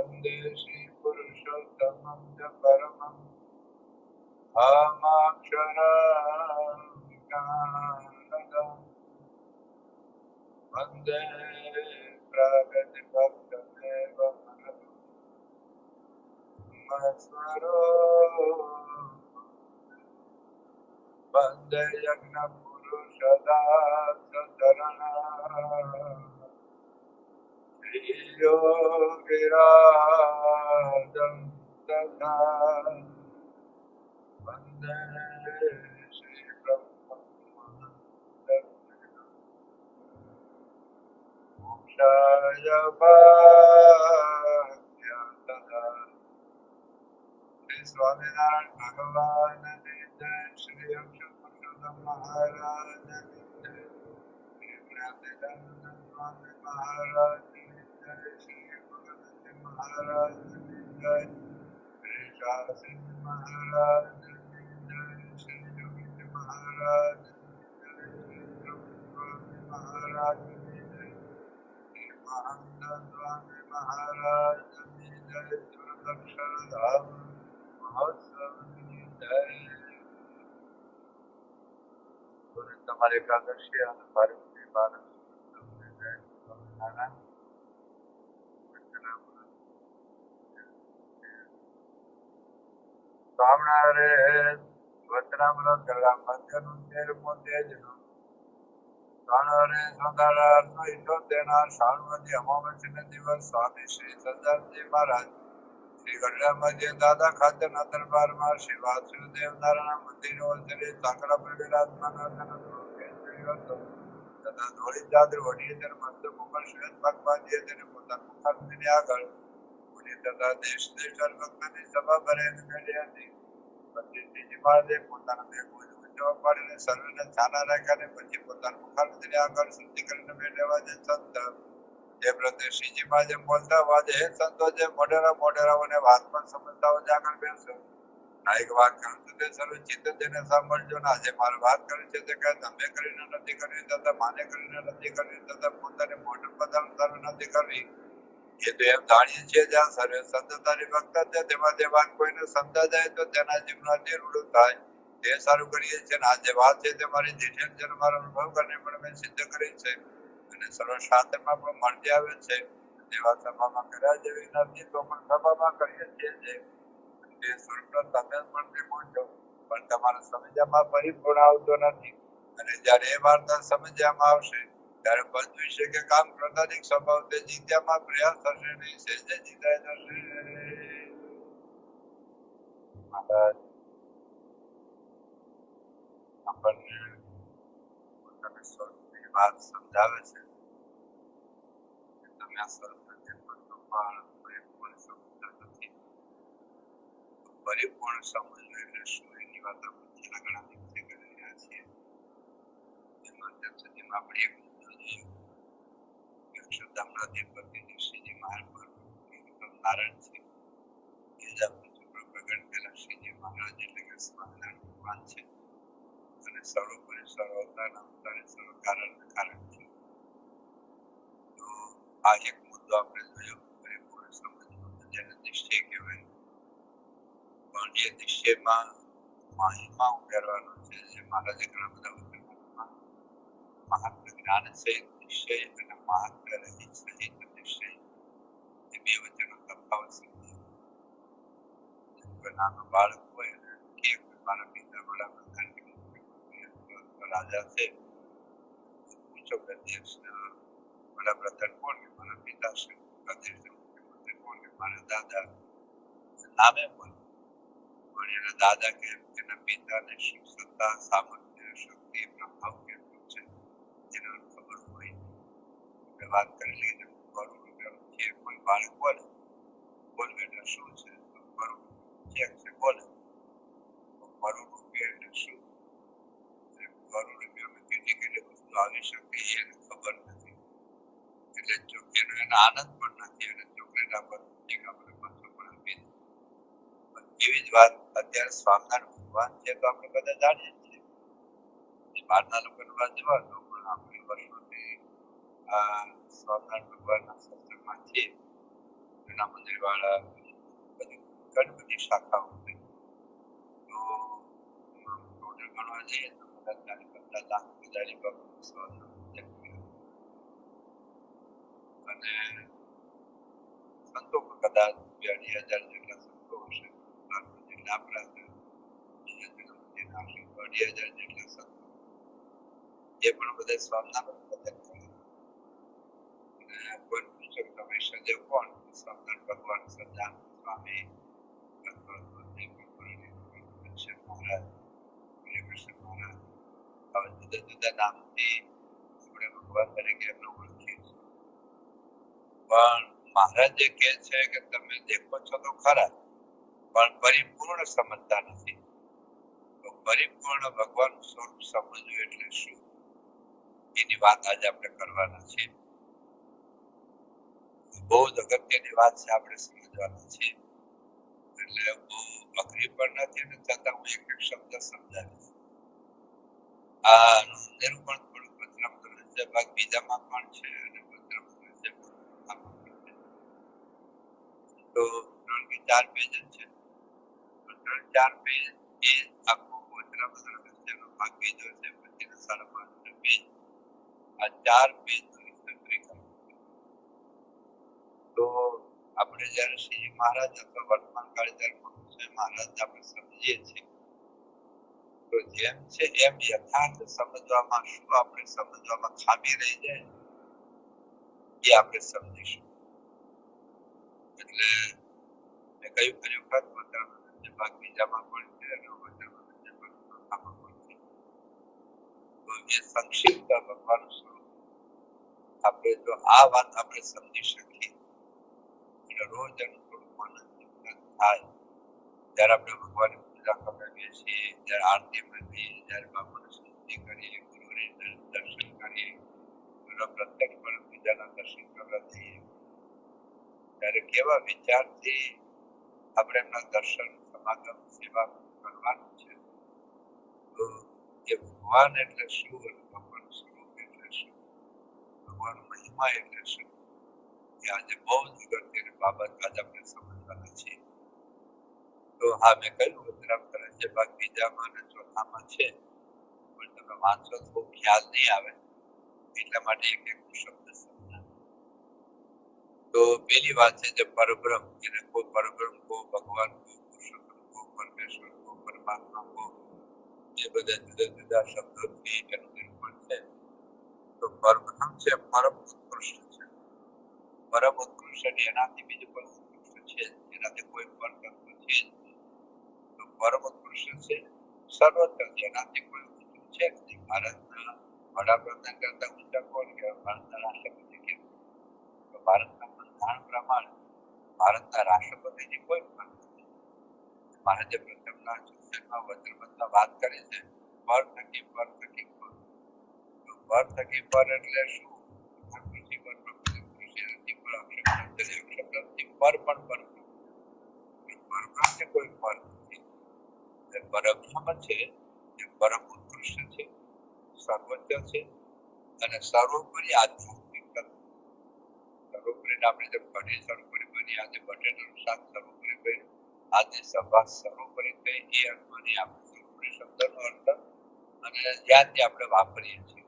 વંદે શ્રી પુરુષોત્તમં ચ પરમં અક્ષરં જ્ઞાનદં વંદે પ્રગતિભક્તમેવ મસ્મરો વંદે યજ્ઞપુરુષદાસચરણ શ્રીયોગિરાજં તથા વંદે શ્રી મોક્ષાય ભાગ્યતદા શ્રી સ્વામિનારાયણ ભગવાન જય શ્રી અક્ષરપુરુષોત્તમ મહારાજ જય શ્રી જ્ઞાનદેવ સ્વામી મહારાજ જય શ્રી ભગવતી મહારાજ જય શ્રી શાસ્ત્રી મહારાજ જય શ્રી યોગી મહારાજ જય શ્રી સ્વામી મહારાજ જય શ્રી મહંત સ્વામી મહારાજ જય સુરદક્ષરધામ મહોત્સવની જય. તમારી એકાદશી અને ભારતની ભારત જય સ્વામિનારાયણ. સ્વામિનારે વચનામૃત ગળા મધ્યનું 13મો તેજનું સ્વામિનારે સંધારાનો 78 શાળવતી અમાવસ્યાના દિવસ સ્વામી શ્રી સદાનંદજી મહારાજ શ્રી ગઢડા મધ્ય દાદા ખાતરના દરબારમાં શ્રી વાસુદેવ નારાયણ મંદિરો વચ્ચે સાંકડા પર વિરાજમાન હતો તથા ધોળી ચાદર ઓઢી તેને મસ્તક ઉપર શ્વેત પગ બાંધીએ તેને પોતાના મુખારને આગળ ઉડી તથા દેશ દેશ ભક્તની સભા ભરેલી મેળી હતી. પછી શ્રીજી મહારાજે પોતાના બે ભુજ ઊંચો પાડીને સર્વને છાના રાખ્યા પછી પોતાના મુખારને આગળ શુદ્ધિ કરીને બેઠેવા જે સંત જે પ્રત્યે શ્રીજી મહારાજે બોલતા વાજે હે સંતો જે મોઢેરાઓને વાત પણ સમજતા હોય આગળ બેસો ના એક વાત કરું છું તે સર્વ ચિત્ત તેને સાંભળજો ના જે મારે વાત કરી છે તે કઈ તમે કરીને નથી કરી તથા માને કરીને નથી કરી તથા પોતાને મોઢું પધારતા નથી કરી એ તો એમ જાણીએ છીએ જ્યાં સર્વે સંતતાની ભક્ત છે તેમાં જે વાત કોઈને સમજા જાય તો તેના જીવનથી રૂડું થાય તે સારું કરીએ છીએ ને આ જે વાત છે તે મારી જીઠેલ છે મારો અનુભવ કરીને પણ મેં સિદ્ધ કરી છે અને સર્વ શાસ્ત્રમાં પણ મળતી આવે છે. જેવા સભામાં કર્યા જેવી નથી તો પણ સભામાં કરીએ છીએ જે તે સ્વરૂપનો તમે પણ દેખો છો પણ તમારા સમજવામાં પરિપૂર્ણ આવતો નથી અને જ્યારે એ વાર્તા સમજવામાં આવશે ત્યારે પદ વિશે કે કામ ક્રોધાધિક સ્વભાવ તે જીત્યામાં પ્રયાસ થશે નહીં સહેજે જીતાઈ જશે. મહારાજ આપણને પોતાના સ્વરૂપની વાત સમજાવે છે તમે આ સ્વરૂપને દેખો છો પણ પરિપૂર્ણ સમજતા નથી. પરિપૂર્ણ સમજવું એટલે શું એની વાત આપણે છેલ્લા ઘણા દિવસે કરી રહ્યા છીએ. એમાં અત્યાર સુધીમાં આપણે એક મુદ્દો જોયો અક્ષરધામના અધિપતિ શ્રીજી મહારાજ નારાયણ છે એ જ આપણે પ્રગટ પેલા શ્રીજી મહારાજ એટલે કે સ્વામિનારાયણ ભગવાન છે અને સર્વોપરી સર્વોત્તાના અવતારે સર્વ કારણ છે. તો આ એક મુદ્દો આપણે જોયો પરિપૂર્ણ સમજવું જેને નિશ્ચય કહેવાય પણ એ નિશ્ચયમાં મહિમા ઉમેરવાનો છે જે મહારાજે ઘણા બધા વચનોમાં મહાત્મ્ય જ્ઞાન સહિત નિશ્ચય અને મહાત્મ્ય રહિત સહિત નિશ્ચય એ બે વચ્ચેનો તફાવત સમજાવ્યો. કોઈ નાનો બાળક હોય કે મારા પિતા વડાપ્રધાન રાજા છે પૂછો કે દેશના વડાપ્રધાન કોણ કે મારા પિતા છે દેશના મુખ્યમંત્રી કોણ કે મારા દાદા નામે બોલ પણ એના દાદા કે એના પિતાને શું સત્તા સામર્થ્ય શક્તિ પ્રભાવ કેટલું છે જેને ખબર હોય આપણે વાત કરી લઈએ કરોડ રૂપિયાનું ચેક કોઈ બાળક બોલે બોલ બેટા શું છે કરોડ ચેક છે બોલે કરોડ રૂપિયા એટલે શું કરોડ રૂપિયામાં કેટલી કેટલી વસ્તુ આવી શકે એને ખબર નથી એટલે એનો એને આનંદ પણ નથી અને ચોકલેટ આપવાની આપણે પાછો પણ આપી એવી જ વાત અત્યારે સ્વામિનારાયણ ભગવાન છે તો આપણે બધા જાણીએ છીએ બહારના લોકોની વાત જવા દો પણ આપણે વર્ષોથી સ્વામિનારાયણ ભગવાનના સત્સંગમાં છીએ એના મંદિર વાળા ઘણી બધી શાખાઓ છે. તો ટોટલ ગણવા જઈએ તો કદાચ 40-50 લાખ અને સંતો કદાચ 2,000 જેટલા સંતો હશે. આપણા 2,000 જેટલા સંતો એ પણ બધા સ્વામિનારાયણ કોઈ પૂછે તમે સજે કોણ? સ્વામિનારાયણ ભગવાન સદાનંદ સ્વામી મહારાજ, કૃષ્ણ મહારાજ, જુદા જુદા નામથી આપણે ભગવાન તરીકે એમને ઓળખીએ છીએ. પણ મહારાજ જે કહે છે કે તમે દેખો છો તો ખરા, પણ પરિપૂર્ણ સમજતા નથી. તો પરિપૂર્ણ ભગવાનનું સ્વરૂપ સમજવું એટલે શું, એની વાત આજે આપણે કરવાના છીએ. બહુ જ અગત્યની વાત છે, આપણે સમજવાના છીએ. એટલે બહુ અઘરી પણ નથી ને છતાં હું એક એક શબ્દ સમજાવીશ. આનું નિરૂપણ થોડું ભદ્રમ રહસ્ય ભાગ બીજામાં પણ છે અને ભદ્રમ રહસ્ય ભાગમાં પણ છે. તો 3 કે 4 પેજ છે. 3-4 પેજ એ આખું ભદ્રમ રહસ્યનો ભાગ બીજો છે. પછીના 5.5 પેજ આ 4 પેજ તો આપણે જયારે શ્રીજી મહારાજ અથવા વર્તમાન કાળે જયારે મહારાજ આપણે સમજીએ છીએ તો જેમ છે એમ યથાર્થ સમજવામાં શું આપણે સમજવામાં ખામી રહી જાય એ આપણે સમજીશું. એટલે મેં કહ્યું ફરી વખત ભાગ બીજામાં પણ છે અને ચોથામાં પણ છે. તો એ સંક્ષિપ્ત ભગવાનનું સ્વરૂપ આપણે જો આ વાત આપણે સમજી શકીએ રોજ એનું થોડું મન થાય. જ્યારે આપણે ભગવાનની પૂજા કરીએ છીએ, જ્યારે આરતી કરીએ, જ્યારે બાપાની સ્તુતિ કરીએ, ગુરુને દર્શન કરીએ, પ્રત્યક્ષ પર બીજાના દર્શન કરવા જઈએ, ત્યારે કેવા વિચારથી આપણે એમના દર્શન સમાગમ સેવા કરવાનું છે. તો એ ભગવાન એટલે શું, ભગવાન સ્વરૂપ એટલે શું, ભગવાન મહિમા એટલે શું, એ આજે બહુ જ અગત્યની બાબત આજે આપણે સમજવાના છીએ. તો હા મેં કહ્યું ભદ્રમ રહસ્ય ભાગ બીજામાં અને ચોથામાં છે, પણ તમે વાંચો તો ખ્યાલ નહીં આવે, એટલા માટે એક એક શબ્દ સમજાવ. તો પેલી વાત છે જે પરબ્રહ્મ, એને કોઈ પરબ્રહ્મ કો, ભગવાન કો, પુરુષોત્તમ કો, પરમેશ્વર કો, પરમાત્મા કો, એ બધા જુદા જુદા શબ્દોથી એનું નિરૂપણ છે. તો પરબ્રહ્મ છે પરમ ઉત્કૃષ્ટ છે. પરમ ઉત્કૃષ્ટ એનાથી બીજું પણ ઉત્કૃષ્ટ છે, એનાથી કોઈ પર તત્વ છે જ. તો પરમ ઉત્કૃષ્ટ છે, સર્વત્ર જેનાથી કોઈ ઊંચું છે જ નહીં. ભારતના વડાપ્રધાન કરતા ઊંચા કોણ કહેવાય? ભારતના રાષ્ટ્રપતિ કહેવાય. તો ભારતના બંધારણ પ્રમાણે ભારતના રાષ્ટ્રપતિની કોઈ પણ નથી. મહારાજે પ્રથમના 64માં વચનમાં વાત કરી છે પર થકી પર થકી પર. તો પર થકી પર એટલે શું? કૃષિ પર કૃષિ પર અક્ષરથી પર પણ પર પરબ્રહ્મ કોઈ પર નથી. પરબ્રહ્મ છે એ પરમ ઉત્કૃષ્ટ છે, સર્વોચ્ચ છે અને સર્વોપરી આધ્યાત્મિક સર્વોપરી આપણે જે ભણી સર્વોપરી બની આજે બટેટાનું શાક સર્વોપરી બન્યું, આજે સભા સર્વોપરી થઈ, એ અર્થમાં આપણે સર્વોપરી શબ્દનો અર્થ અને જ્યાંથી આપણે વાપરીએ છીએ.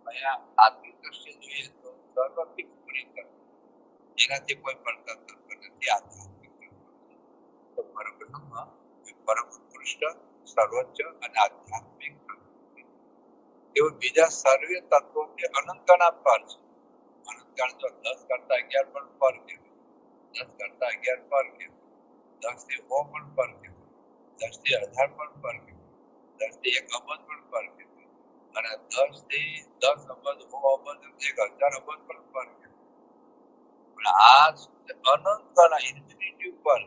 અહીંયા આત્મિક દ્રષ્ટિએ જોઈએ તો સર્વથી ઉપરી તત્વ, એનાથી કોઈ પણ તત્વ નથી, આધ્યાત્મિક તત્વ. તો પરબ્રહ્મ પરમ ઉત્કૃષ્ટ, સર્વોચ્ચ અને આધ્યાત્મિક તત્વ. એવું બીજા સર્વે તત્વો કે અનંતના પર છે. અનંતકાળ તો 10 કરતા 11 પણ પર કહેવાય, 10 કરતા 11 પર કહેવાય, 10 થી 100 પણ પર કહેવાય, 10 થી 1000 પણ પર કહેવાય, 10 થી 1 અબજ પણ પર કહેવાય, અને 10 થી 10 અબજ 100 અબજ 1000 અબજ પણ પર કહેવાય. પણ આ અનંતના ઇન્ફિનિટી પર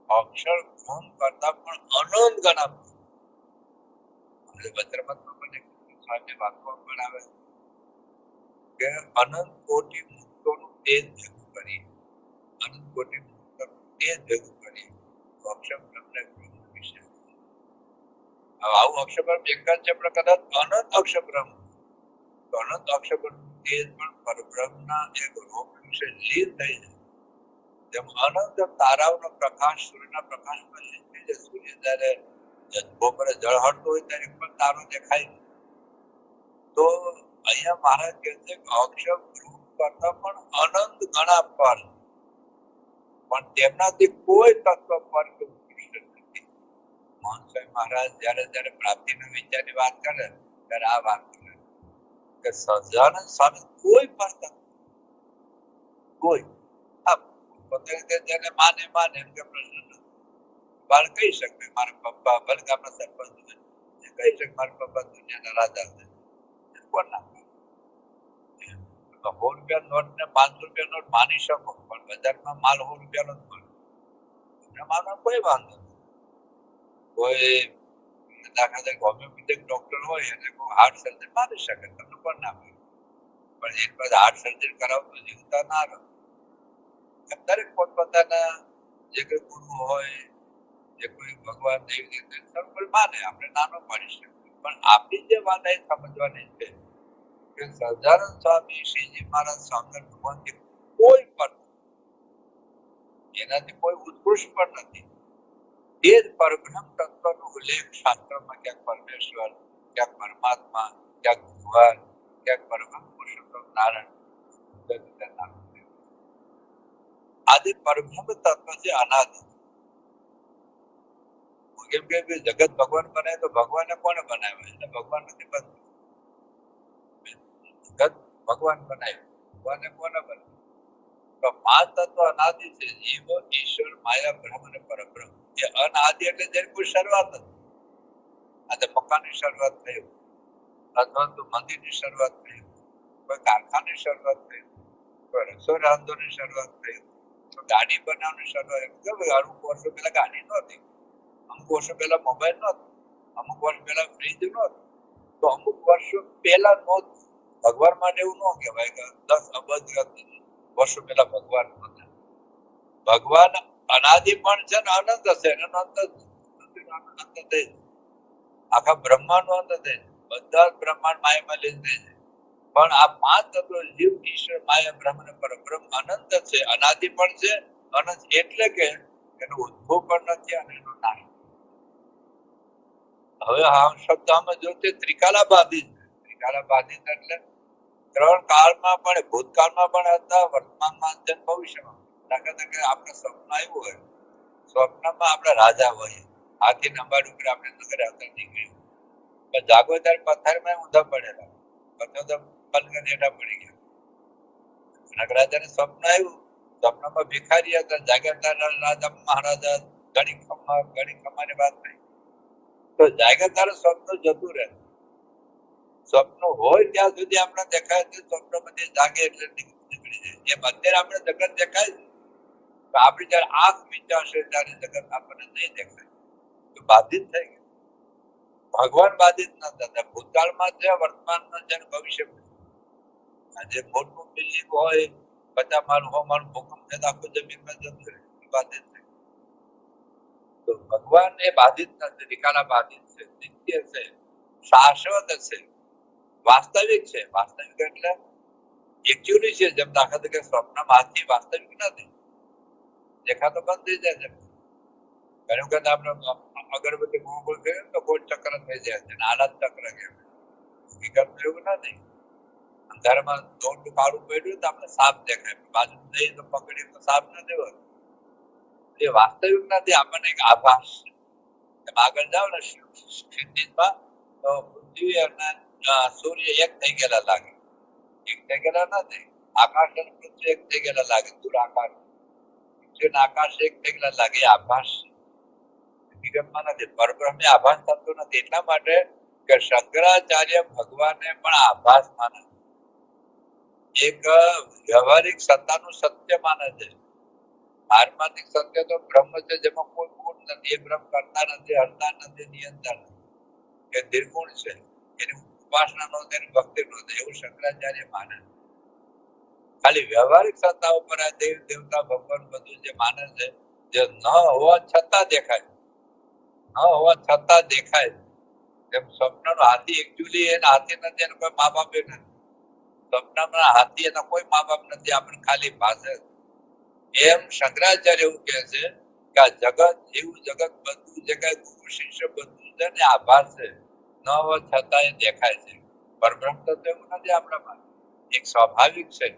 અક્ષર ગુણ કરતા પણ અનંત ગણા વચરામતમાં પણ સ્વામી વાક્યમાં પણ આવે કે અનંત કોટી મુક્તોનું તેજ ભેગું કરી, અનંત કોટી મુક્તોનું તેજ ભેગું કરી અક્ષર બ્રહ્મને બ્રહ્મ વિશે. આવું અક્ષર બ્રહ્મ એક જ છે, પણ કદાચ અનંત અક્ષર બ્રહ્મ, તો અનંત અક્ષર બ્રહ્મ તેજ પણ પરબ્રહ્મના એક રૂપ વિશે લીન થઈ જાય. તેમ અનંત તારાઓનો પ્રકાશ સૂર્યના પ્રકાશમાં લીધે છે. સૂર્ય જયારે બપોરે ઝળહળતો હોય ત્યારે પણ તારો દેખાય નહીં. તો અહીંયા મહારાજ કહે છે કે અક્ષર ધ્રુવ કરતા પણ અનંત ગણા પર, પણ તેમનાથી કોઈ તત્વ પર કે ઉત્કૃષ્ટ નથી. મોહન સ્વામી મહારાજ જયારે પ્રાપ્તિના વિચારની વાત કરે ત્યારે આ વાત કરે કે સહજાનંદ સ્વામી કોઈ પણ તત્વ, કોઈ પોતે જેને માને એમ કે પ્રશ્ન નથી. બાળ કહી શકે મારા પપ્પા ભલે આપણા સરપંચ છે, કહી શકે મારા પપ્પા દુનિયાના રાજા છે. કોણ ના ₹100 નોટ ને ₹500 નોટ માની શકો, પણ બજારમાં માલ ₹100 જ મળે. એમને માનવા કોઈ વાંધો નથી. કોઈ દાખલા તરીકે હોમિયોપેથિક ડોક્ટર હોય અને કોઈ હાર્ટ સર્જન માની શકે, તમને પણ ના મળે. પણ એક બાદ હાર્ટ સર્જરી કરાવતો જીવતા ના રહે. દરેક પોતપોતાના જે કોઈ ગુરુ હોય, જે કોઈ ભગવાન દેવી સર્વ માને, આપણે નાનો પાડી શકીએ. પણ આપણી જે વાત એ સમજવાની છે કે સહજાનંદ સ્વામી શ્રીજી મહારાજ સ્વામિનારાયણ ભગવાનથી કોઈ પણ, એનાથી કોઈ ઉત્કૃષ્ટ પણ નથી. તે જ પરબ્રહ્મ તત્વનો ઉલ્લેખ શાસ્ત્રમાં ક્યાંક પરમેશ્વર, ક્યાંક પરમાત્મા, ક્યાંક ભગવાન, ક્યાંક પરબ્રહ્મ પુરુષોત્તમ નારાયણ. આદિ પરબ્રહ્મ તત્વ છે અનાદિ. કેમ કે જગત ભગવાન બને તો ભગવાને કોને બનાવ્યો? એટલે ભગવાન નથી બનતું. જગત ભગવાન બનાવ્યું, ભગવાને કોને બનાવ્યું? તો પાંચ તત્વ અનાદિ છે: જીવ, ઈશ્વર, માયા, બ્રહ્મ અને પરબ્રહ્મ. એ અનાદિ એટલે જેની કોઈ શરૂઆત નથી. આજે મકાનની શરૂઆત થઈ, અથવા તો મંદિરની શરૂઆત થઈ, કોઈ કારખાની શરૂઆત થઈ, કોઈ રસોઈ રાંધવાની શરૂઆત થઈ, તો ગાડી બનાવવાની શરૂઆત. અમુક વર્ષો પહેલા ગાડી નહોતી, અમુક વર્ષો પહેલા મોબાઈલ નહોતો, અમુક વર્ષ પહેલા ફ્રીજ નહોતું, તો અમુક વર્ષો પહેલા નહોતું. ભગવાન માટે એવું ન કહેવાય કે 10 અબજ વર્ષો પહેલા ભગવાન હતા. ભગવાન અનાદિ પણ છે ને અનંત છે, અનંત છે. આખા બ્રહ્માંડ નો અંત છે. બધા બ્રહ્માંડ માયામાં લીધે છે. પણ આ પાંચ તત્વો જીવ, ઈશ્વર, માયા, બ્રહ્મ અને પરબ્રહ્મ અનંત છે, અનાદિ પણ છે. અનંત એટલે કે એનો ઉદ્ભવ પણ નથી અને એનો નાશ. હવે આ શબ્દ આમાં જો તે ત્રિકાલા બાધિત. ત્રિકાલા બાધિત એટલે ત્રણ કાળમાં પણ, ભૂતકાળમાં પણ હતા, વર્તમાનમાં છે, ભવિષ્યમાં. દાખલા તરીકે આપણે સ્વપ્ન આવ્યું હોય, સ્વપ્નમાં આપણે રાજા હોઈએ, હાથી અંબાડી ઉપર આપણે નગર આવતા નીકળ્યું, પણ જાગો ત્યારે પથ્થરમાં ઊંધા પડેલા, અથવા તો પલંગ નેઠા પડી ગયા. નગરાજાને સ્વપ્ન આવ્યું, સ્વપ્નમાં ભિખારી હતા, જાગ્યા ત્યારે રાજા મહારાજા ઘણી ખમ્માની વાત થઈ. તો જાગ્યા ત્યારે સ્વપ્ન જતું રહે. સ્વપ્ન હોય ત્યાં સુધી આપણે દેખાય છે, સ્વપ્ન બધી જાગે એટલે નીકળી જાય. એમ અત્યારે આપણે જગત દેખાય છે, તો આપણી જયારે આંખ મીચાશે ત્યારે જગત આપણને નહીં દેખાય, તો બાધિત થઈ ગયું. ભગવાન બાધિત ન થતા, ભૂતકાળમાં છે, વર્તમાનમાં છે, ભવિષ્યમાં. આજે મોટું બિલ્ડિંગ હોય, 50 માળ 100 માળ ભૂકંપ થાય તો આખું જમીનમાં જતું રહે, બાધિત થઈ. તો ભગવાન એ બાધિત નથી, ત્રિકાલા બાધિત છે, નિત્ય છે, શાશ્વત છે, વાસ્તવિક છે. વાસ્તવિક એટલે એકચ્યુઅલી છે. જેમ દાખલા તરીકે સ્વપ્નમાં હાથી વાસ્તવિક નથી, દેખાતો બંધ થઈ જાય છે. ઘણી વખત આપણે અગરબત્તી ગોળ કરીએ તો ગોળ ચક્ર થઈ જાય છે, આલા ચક્ર કહેવાય. હકીકતમાં એવું નથી. અંધારામાં દોડનું કાળું પડ્યું તો આપણે સાપ દેખાય, બાજુ જઈએ તો પકડીએ તો સાપ નથી હોતો. એ વાસ્તવિક નથી, આપણને એક આભાસ છે. આગળ જાઓ ને ક્ષિતિજમાં તો પૃથ્વી અને સૂર્ય એક થઈ ગયેલા લાગે. એક થઈ ગયેલા નથી. આકાશ અને પૃથ્વી એક થઈ ગયેલા લાગે. દૂર આકાશ, પૃથ્વી અને આકાશ એક થઈ ગયેલા લાગે. આભાસ હકીકતમાં નથી. પરબ્રહ્મ આભાસ થતો નથી. એટલા માટે કે શંકરાચાર્ય ભગવાનને પણ આભાસ માને, એક વ્યવહારિક સત્તાનું સત્ય માને છે. પારમાર્થિક સત્ય તો બ્રહ્મ છે, જેમાં કોઈ ગુણ નથી. એ બ્રહ્મ કરતા નથી, હરતા નથી, નિયંતા નથી. એ નિર્ગુણ છે. એની ઉપાસના નો, એની ભક્તિ નો, એવું શંકરાચાર્ય માને. ખાલી વ્યવહારિક સત્તા ઉપર આ દેવ દેવતા ભગવાન બધું જે માને છે, જે ન હોવા છતાં દેખાય, ન હોવા છતાં દેખાય. એમ સ્વપ્નનો હાથી એકચ્યુઅલી એના હાથી નથી, એના કોઈ મા બાપ નથી. સ્વપ્નમાં હાથી એના કોઈ મા બાપ નથી, આપણે ખાલી ભાષે. એમ શંકરાચાર્ય એવું કહે છે કે આ જગત એવું જગત બધું જગ્યાએ ગુરુ શિષ્ય બધું છે ને આભાર છે ન હોવા છતાંય દેખાય છે. પરબ્રહ્મ તત્વ એવું નથી આપણામાં, એક સ્વાભાવિક છે,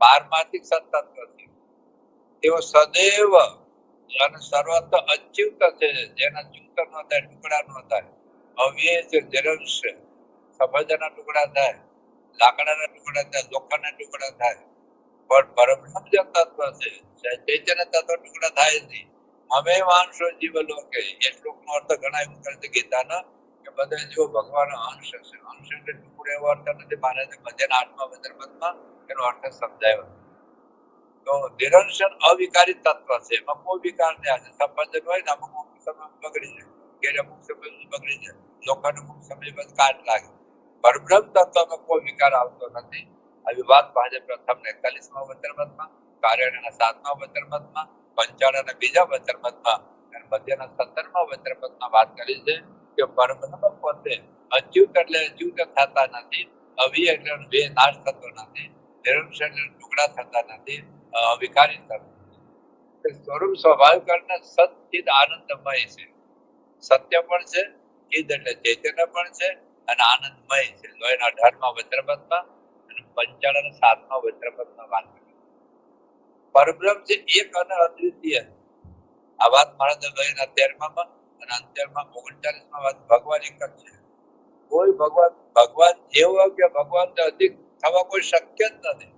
પારમાર્થિક સતત્વ છે. તેઓ સદૈવ અને સર્વત્ર અચ્યુત છે, જેના ચૂંતર ન થાય, ટુકડા ન થાય, અવ્યય છે, નિરંશ, સફરજનના ટુકડા થાય, લાકડાના ટુકડા થાય, લોખંડના ટુકડા થાય, પણ પરબ્રહ્મ જે તત્વ છે, ચૈતન્ય તત્વ ટુકડા થાય જ નહીં. અમે માણસો જીવ લોકે, એ શ્લોકનો અર્થ ઘણા એવું કરે છે ગીતાના કે બધા જીવો ભગવાન અંશ છે. અંશ એટલે ટુકડો એવો અર્થ નથી, મારે મધ્યના આત્મા વજ્રપદમાં એનો અર્થ સમજાયો. તો નિરંશન અવિકારી તત્વ છે, એમાં કોઈ વિકાર નહીં આવે. સફરજન હોય ને અમુક સમય બગડી જાય, કેરી અમુક સમય બગડી જાય, લોખંડ અમુક સમય બાદ કાટ લાગે. પરબ્રહ્મ તત્વમાં કોઈ વિકાર આવતો નથી. આવી વાત ભાજપ પ્રથમ 41મા વચનમતમાં, કાર્યના 7મા વચનમતમાં, પંચાળના બીજા વચનમતમાં અને મધ્યના 17મા વચનમતમાં વાત કરી છે કે પરબ્રહ્મ પોતે અચ્યુત એટલે અચ્યુત થતા નથી, અવિય એટલે બે નાશ થતો નથી, નિરંશ એટલે ટુકડા થતા નથી, અવિકારી તત્વ. સ્વરૂપ સ્વાભાવિક અને સચિદ આનંદમય છે. સત્ય પણ છે, ચિદ એટલે ચૈતન્ય પણ છે અને આનંદમય છે. લોહીના 18મા વજ્રપદમાં અને 55 7મા વજ્રપદમાં વાત કરી. પરબ્રહ્મ છે એક અને અદ્વિતીય. આ વાત મહારાજ લોહીના 13મા અને 39મા વાત ભગવાન એક જ છે. કોઈ ભગવાન જેવો કે ભગવાન અધિક થવા કોઈ શક્ય જ નથી.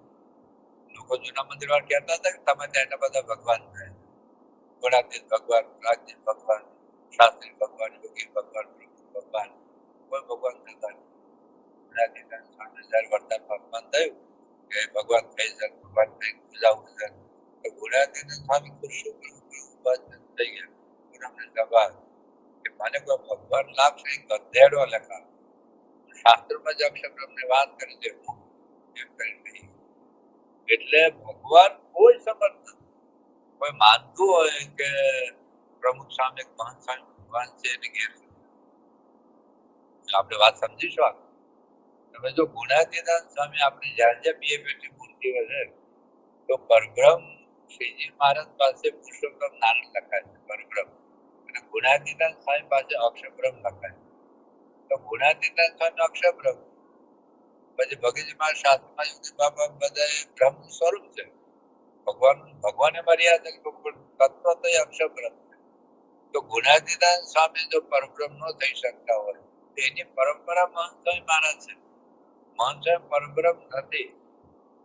લોકો જૂના મંદિર વાળા કહેતા હતા કે તમે ત્યાં એટલા બધા ભગવાન છે. ગુણાતીત ભગવાન, પ્રાચીન ભગવાન, શાસ્ત્રી ભગવાન, યોગી ભગવાન, ભગવાન, કોઈ ભગવાન થતા નથી. ગુણાતીત સામે જયારે વર્તન ભગવાન થયું કે ભગવાન થઈ શકે, ભગવાન થઈ પૂજાવું છે, તો ગુણાતીત સ્વામી ખુશ થઈ ગયા. ગુણામને જવાબ કે મને કોઈ ભગવાન લાગશે ગધેડો લખા. શાસ્ત્રમાં જ અક્ષરબ્રહ્મની વાત કરી છે, એમ કરી નહીં. એટલે ભગવાન કોઈ સમર્થ નથી. કોઈ માનતું હોય કે પ્રમુખ સામે મહંત સામે ભગવાન છે એને ઘેર આપણે વાત સમજીશું. તમે જો ગુણાતીતાન સ્વામી આપણી જ્યાં જ્યાં બે બેઠી મૂર્તિઓ છે તો પરબ્રહ્મ શ્રીજી મહારાજ પાસે પુરુષોત્તમ નારાયણ લખાય છે પરબ્રહ્મ, અને ગુણાતીતાન સ્વામી પાસે અક્ષરબ્રહ્મ લખાય છે. તો ગુણાતીતાન સ્વામી અક્ષરબ્રહ્મ, પછી ભગીજી મહારાજ શાસ્ત્રમાં યુગી બાબા બધા બ્રહ્મ સ્વરૂપ છે. ભગવાને મર્યાદા તત્વ તો એ અક્ષરબ્રહ્મ છે. તો ગુણાતીતાન સ્વામી જો પરબ્રહ્મ ન થઈ શકતા હોય તો એની પરંપરા મહંત સ્વામી મહારાજ છે. મહંત સ્વામી પરબ્રહ્મ નથી,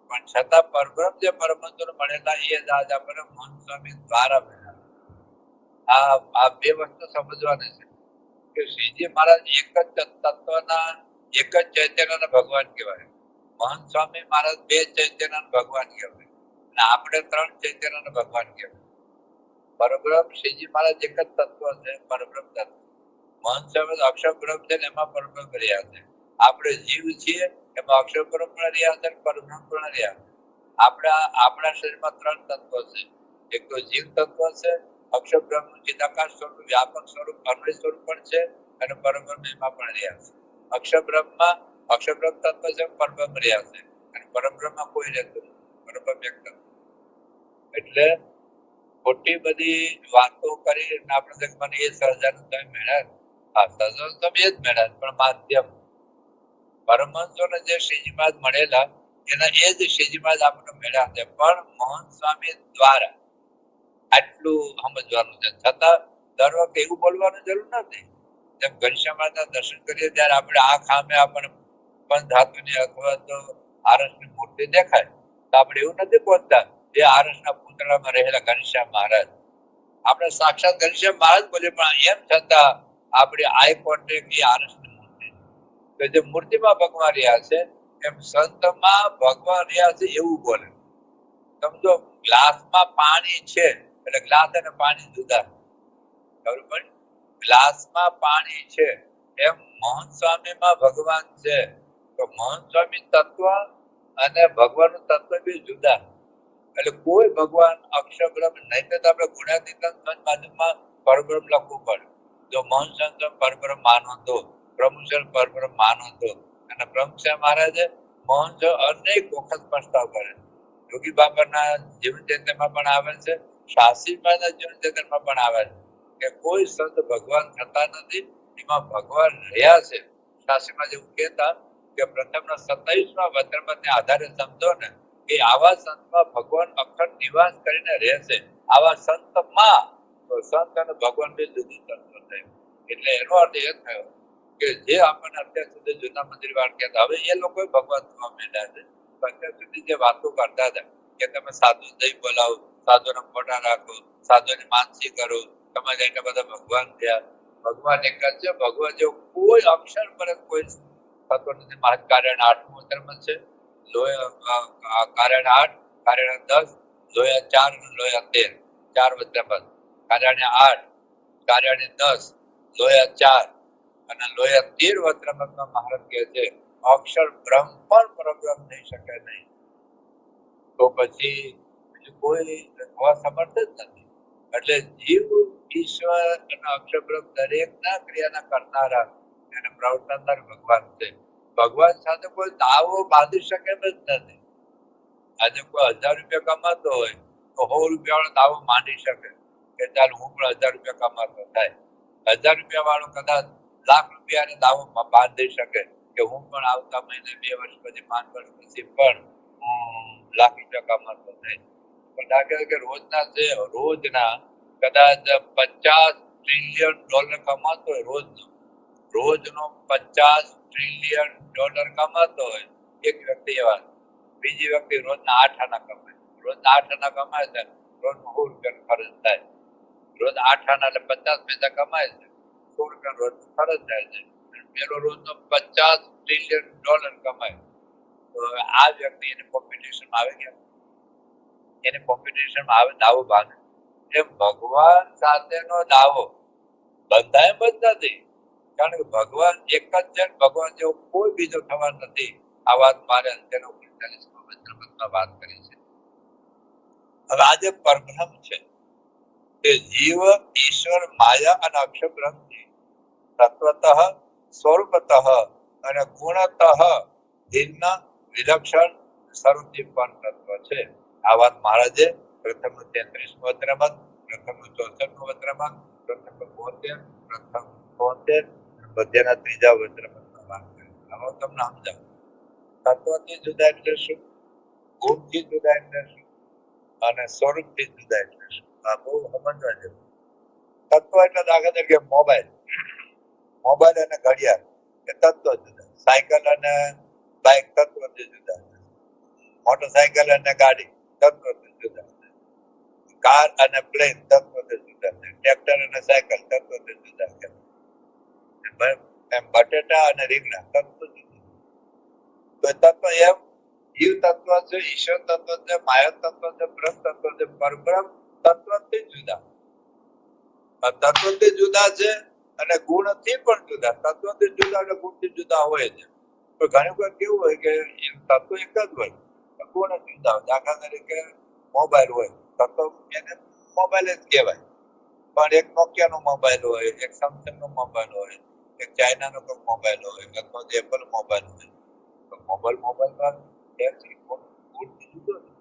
પણ છતાં પરબ્રહ્મ જે પરમહંસો મળેલા એ જ આજ આપણે મહંત સ્વામી દ્વારા મળ્યા. આ બે વસ્તુ સમજવાની છે કે શ્રીજી મહારાજ એક જ તત્વના, એક જ ચૈતન્યના ભગવાન કહેવાય. મહંત સ્વામી મહારાજ બે ચૈતન્યના ભગવાન કહેવાય અને આપણે ત્રણ ચૈતન્યના ભગવાન કહેવાય. પરબ્રહ્મ શ્રીજી મહારાજ એક જ તત્વ છે, પરબ્રહ્મ તત્વ. મહંત સ્વામી અક્ષરબ્રહ્મ છે ને એમાં પરબ્રહ્મ રહ્યા છે. આપણે જીવ છીએ એમાં અક્ષરબ્રહ્મ પણ રહ્યા છે, પરબ્રહ્મ પણ રહ્યા છે. આપણા શરીરમાં ત્રણ તત્વ છે. એક તો જીવ તત્વ છે, અક્ષરબ્રહ્મ ચિદાકાશ સ્વરૂપ, વ્યાપક સ્વરૂપ, અન્વય સ્વરૂપ પણ છે, અને પરબ્રહ્મ એમાં પણ રહ્યા છે. અક્ષરબ્રહ્મમાં અક્ષરબ્રહ્મ તત્વ છે, પરબ્રહ્મ રહ્યા છે, અને પરબ્રહ્મમાં કોઈ રહેતું નથી, પરબ્રહ્મ એક તત્વ. એટલે ખોટી બધી વાતો કરી આપણે મને એ સહજાનંદ તમે મેળ્યા. હા, સહજાનંદ તમે એ જ મેળ્યા, પણ માધ્યમ પરમહંસોને જે શ્રીજી મહારાજ મળેલા એના એ જ શ્રીજી મહારાજ આપણને મળ્યા છે, પણ મહંત સ્વામી દ્વારા. આટલું સમજવાનું છે. છતાં દર વખતે એવું બોલવાની જરૂર નથી. જેમ ઘનશ્યામ મહારાજના દર્શન કરીએ ત્યારે આપણે આ ખામે આપણને પંચધાતુની અથવા તો આરસની મૂર્તિ દેખાય તો આપણે એવું નથી બોલતા એ આરસના પૂતળામાં રહેલા ઘનશ્યામ મહારાજ. આપણે સાક્ષાત ઘનશ્યામ મહારાજ બોલીએ, પણ એમ છતાં આપણે આઈ કોન્ટેક્ટ એ આરસની મૂર્તિ. તો જે મૂર્તિમાં ભગવાન રહ્યા છે એમ સંતમાં ભગવાન રહ્યા છે એવું બોલે. સમજો ગ્લાસમાં પાણી છે એટલે ગ્લાસ અને પાણી જુદા. ખબર પડી? ગ્લાસમાં પાણી છે એમ મહંત સ્વામીમાં ભગવાન છે. તો મહંત સ્વામી તત્વ અને ભગવાનનું તત્વ બી જુદા. એટલે કોઈ ભગવાન અક્ષરબ્રહ્મ નહીં, તો આપણે ગુણાતીતાન બાજુમાં પરબ્રહ્મ લખવું પડે. જો મહંત સ્વામી પરબ્રહ્મ માનો તો, બ્રહ્મચર પરબ્રહ્મ માનો તો. અને બ્રહ્મચર મહારાજે મહંત અનેક વખત પ્રસ્તાવ કરે યોગી બાબાના જીવન ચરિત્રમાં પણ આવે છે, શાસ્ત્રીબાના જીવન ચરિત્રમાં પણ આવે છે કે કોઈ સંત ભગવાન થતા નથી, એમાં ભગવાન રહ્યા છે. શાસ્ત્રીમાં જેવું કહેતા કે પ્રથમના 27મા વચનપદને આધારે સમજો ને કે આવા સંતમાં ભગવાન અખંડ નિવાસ કરીને રહેશે. આવા સંતમાં તો સંત અને ભગવાન બે જુદી તત્વ થયું. એટલે એનો અર્થ એ થયો કે જે આપણને અત્યાર સુધી જૂના મંદિર વાળા કહેતા, હવે એ લોકો ભગવાન થવા માંડ્યા છે. અત્યાર સુધી જે વાતો કરતા હતા કે તમે સાધુ દઈ બોલાવો, સાધુના ફોટા રાખો, સાધુની માનસી કરો, તમારે એટલા બધા ભગવાન થયા. ભગવાન એક જ છે. ભગવાન જેવું કોઈ અક્ષર પર કોઈ થતો નથી. મહદ કાર્યણ 8મું વચનમાં છે, કાર્યણ 8, કાર્યણ 10, લોયા 4 અને લોયા 13, 4 વચનપદ. કાર્યણ 8, કાર્યણ 10, લોયા 4 અને લોયા 13 વચનપદમાં મહારાજ કહે છે અક્ષર બ્રહ્મ પણ પરબ્રહ્મ થઈ શકે નહીં. તો પછી બીજું કોઈ થવા સમર્થ જ નથી. એટલે જીવ, ઈશ્વર અને અક્ષર બ્રહ્મ દરેકના ક્રિયાના કરનારા અને પ્રવર્તનદાર ભગવાન છે. ભગવાન સાથે કોઈ દાવો બાંધી શકે જ નથી. આજે કોઈ 1000 રૂપિયા કમાતો હોય તો 100 રૂપિયા વાળો દાવો માંડી શકે કે ચાલ હું પણ 1000 રૂપિયા કમાતો થાય. 1000 રૂપિયા વાળો કદાચ લાખ રૂપિયાને દાવો બાંધી શકે કે હું પણ આવતા મહિને 2 વર્ષ પછી 5 વર્ષ પછી પણ લાખ રૂપિયા કમાતો થાય. પણ દાખલા કે રોજના કદાચ 50 ટ્રિલિયન ડોલર કમાતો હોય, રોજનો 50 ટ્રિલિયન ડોલર કમાતો હોય એક વ્યક્તિ એવા. બીજી વ્યક્તિ રોજના 8 આના કમાય, રોજના 8 આના કમાય છે, રોજ 100 રૂપિયાનો ખર્ચ થાય. રોજ 8 આના એટલે 50 પૈસા કમાય છે, 100 રૂપિયા રોજ ખર્ચ થાય છે. પેલો રોજનો 50 ટ્રિલિયન ડોલર કમાય. તો આ વ્યક્તિ એને કોમ્પિટિશનમાં આવે કે એને કોમ્પિટિશનમાં આવે, દાવો ભાગે. એમ ભગવાન સાથેનો દાવો બંધાય જ નથી. કારણ કે ભગવાન એક જ છે, ભગવાન જેવો કોઈ બીજો થવા નથી. આ વાત મારે અંતેનો 39મા વચનપદમાં વાત કરી છે. હવે આજે પરબ્રહ્મ છે તે જીવ, ઈશ્વર, માયા અને અક્ષર બ્રહ્મ છે. તત્વતઃ, સ્વરૂપતઃ અને ગુણતઃ ભિન્ન, વિલક્ષણ, સર્વથી પર તત્વ છે. આ વાત મહારાજે પ્રથમ 33મું વચનપદ, પ્રથમ 64મું વચનપદ, પ્રથમ 72, પ્રથમ 73, મધ્યના 3જા વચનપદમાં વાત કરી. હવે તમને સમજાવું. તત્વથી જુદા એટલે શું, ગુણથી જુદા એટલે શું અને સ્વરૂપથી જુદા એટલે શું, આ બહુ સમજવા જેવું. તત્વ એટલે દાખલા તરીકે મોબાઈલ અને ઘડિયાળ એ તત્વ જુદા. સાયકલ અને બાઇક તત્વથી જુદા. મોટરસાયકલ અને ગાડી તત્વથી જુદા. કાર અને પ્લેન તત્વથી જુદા. ટ્રેક્ટર અને સાયકલ તત્વથી જુદા. એમ બટેટા અને રીંગણા તત્વ જુદા. તો તત્વ એમ જીવ તત્વ છે, ઈશ્વર તત્વ છે, માયા તત્વ છે, બ્રહ્મ તત્વ છે, પરબ્રહ્મ તત્વથી જુદા. તત્વથી જુદા છે અને ગુણથી પણ જુદા. તત્વથી જુદા એટલે ગુણથી જુદા હોય છે. તો ઘણી વખત કેવું હોય કે તત્વ એક જ હોય, ગુણ જુદા હોય. દાખલા તરીકે મોબાઈલ હોય, તત્વ એને મોબાઈલ જ કહેવાય. પણ એક નોકિયાનો મોબાઈલ હોય, એક સેમસંગનો મોબાઈલ હોય, એક ચાઇનાનો કોઈ મોબાઈલ હોય, અથવા એપલ મોબાઈલ હોય. તો મોબાઈલમાં ગુણથી જુદો છે.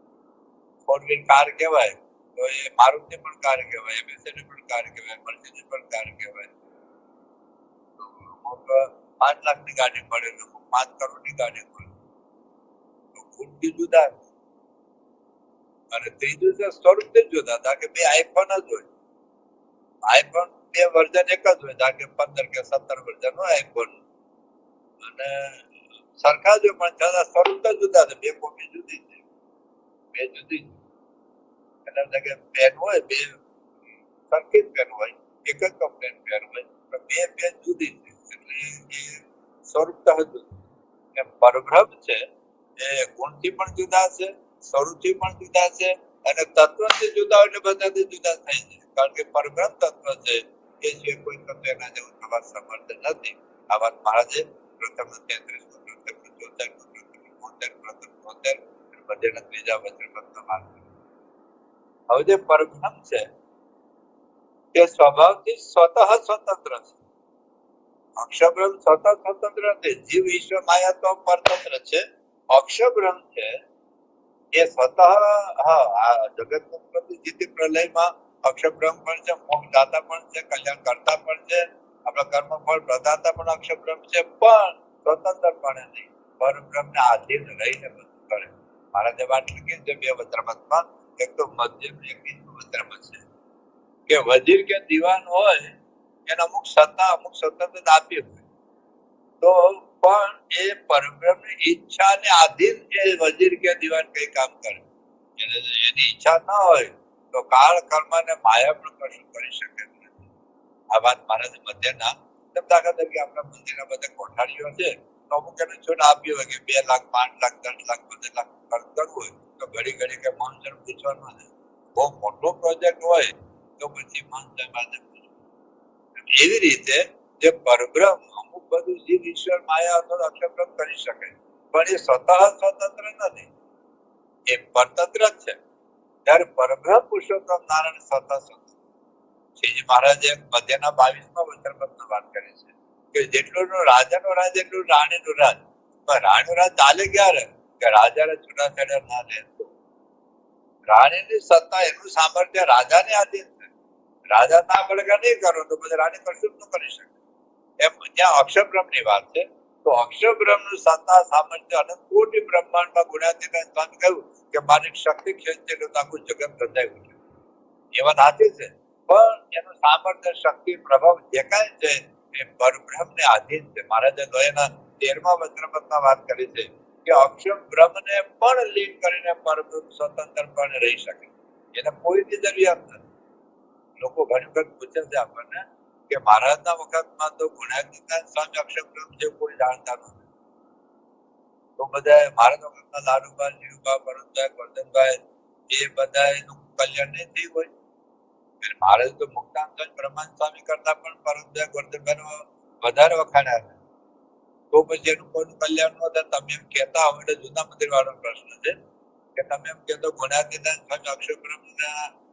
4 વ્હીલ કાર કહેવાય તો એ મારુતિ પણ કાર કહેવાય, મેર્સિડીઝ પણ કાર કહેવાય, મર્સિડીઝ પણ કાર કહેવાય. 5 લાખની ગાડી મળે, 5 કરોડની ગાડી મળે. તો ગુણથી જુદા. અને ત્રીજું છે સ્વરૂપથી જુદા. કે બે આઈફોન જ હોય, આઈફોન 2 વર્ઝન એક જ હોય, કે 15 કે 17 વર્ઝન હોય આઈફોન. અને સરખા જ હોય પણ છતાં સ્વરૂપ તો જુદા છે. બે કોપી જુદી છે, બે જુદી છે. એટલે કે પેન હોય, બે સરખી જ પેન હોય, એક જ કંપની પેન હોય, પણ બે જુદી છે. એટલે એ સ્વરૂપ તો હતું. એમ પરબ્રહ્મ છે એ ગુણથી પણ જુદા છે, સ્વરૂપથી પણ જુદા છે અને તત્વથી જુદા એટલે બધાથી જુદા થાય છે. કારણ કે પરબ્રહ્મ તત્વ છે એ છે કોઈ તત્વ એના જેવું થવા સમર્થ નથી. આ વાત મહારાજે પ્રથમ 33, પ્રથમ 74, પ્રથમ 73, મધ્યના 3જા વચનપદમાં વાત કરી. હવે જે પરબ્રહ્મ છે તે સ્વભાવથી સ્વતઃ સ્વતંત્ર છે. અક્ષરબ્રહ્મ સ્વતંત્ર નથી. જીવ, ઈશ્વર, માયા તો પરતંત્ર છે. અક્ષરબ્રહ્મ છે એ સ્વતઃ આ જગતનું ઉત્પત્તિ સ્થિતિ પ્રલયમાં અક્ષર બ્રહ્મ પણ છે, મોક્ષદાતા પણ છે, કલ્યાણ કરતા પણ છે, આપણા કર્મ ફળ પ્રદાતા પણ અક્ષર બ્રહ્મ છે, પણ સ્વતંત્રપણે નહીં, પરબ્રહ્મને આધીન રહીને બધું કરે. મહારાજે વાત લખી છે બે વચરામતમાં. એક તો મધ્યમ એક બીજું વચરામત છે કે વજીર કે દીવાન હોય એને અમુક સત્તા અમુક સ્વતંત્રતા આપી હોય તો પણ એ પરબ્રહ્મની ઈચ્છાને આધીન એ વજીર કે દીવાન કઈ કામ કરે. એની ઈચ્છા ના હોય તો કાળ કર્મ ને માયા પણ કશું કરી શકે નથી. આ વાત મહારાજ મધ્યના દાખલા તરીકે આપણા મંદિરના બધા કોઠારીઓ છે તો અમુક એને છૂટ આપી હોય કે 2 લાખ 5 લાખ 10 લાખ 15 લાખ ખર્ચ કરવું હોય તો ઘડી ઘડી કે મોનસર પૂછવાનું નથી. બહુ મોટો પ્રોજેક્ટ હોય તો પછી મોનસર પાસે એવી રીતે જે પરબ્રહ્મ અમુક બધું જીવ ઈશ્વર માયા અથવા અક્ષરબ્રહ્મ કરી શકે પણ એ સ્વતઃ સ્વતંત્ર નથી, એ પરતંત્ર જ છે. ત્યારે પરબ્રહ્મ પુરુષોત્તમ નારાયણ સ્વતઃ સ્વતંત્ર. શ્રીજી મહારાજે મધ્યના 22માં વચરામૃતમાં વાત કરી છે કે જેટલું રાજાનો રાજ એટલું રાણીનું રાજ. પણ રાણીનું રાજ ચાલે ક્યારે કે રાજાને છૂટાછેડા ના લે તો. રાણીની સત્તા એનું સામર્થ્ય રાજાને આધીન છે. રાજા ના બળગા નહીં કરો તો પછી રાણી કશું જ ન કરી શકે. એમ જ્યાં અક્ષરબ્રહ્મની વાત છે તો અક્ષરબ્રહ્મનું સત્તા સામર્થ્ય અનંત કોટી બ્રહ્માંડમાં ગુણાતીતાન સ્વામી કહ્યું કે મારી શક્તિ ખેંચે તો આખું જગત રચાયું છે. એ વાત સાચી છે, પણ એનું સામર્થ્ય શક્તિ પ્રભાવ જે કાંઈ છે એ પરબ્રહ્મને આધીન છે. મહારાજે લોહીના 13મા વચરામૃતમાં વાત કરી છે કે અક્ષર બ્રહ્મને પણ લીન કરીને પરબ્રહ્મ સ્વતંત્રપણે રહી શકે, એને કોઈની જરૂરિયાત નથી. લોકો ઘણી વખત પૂછે છે આપણને કે મહારાજના વખતમાં તો ગુણાતીતાન સ્વામી અક્ષર બ્રહ્મ જે કોઈ જાણતા નથી. તો બધા મહારાજના વખતના લાલુબા, જીવબા, ભરતભાઈ, વર્ધનભાઈ એ બધા એનું કલ્યાણ નહીં થયું હોય. મહારાજ તો મુક્તાન સ્વામી બ્રહ્માંડ સ્વામી કરતા પણ ભરતભાઈ, વર્ધનભાઈ વધારે વખાણ્યા છે. તો પછી એનું કોઈનું કલ્યાણ ન થાય તમે એમ કહેતા હોય એટલે જૂના મંદિર વાળો પ્રશ્ન છે કે તમે એમ કહેતો ગુણાતીતાન સ્વામી અક્ષર બ્રહ્મ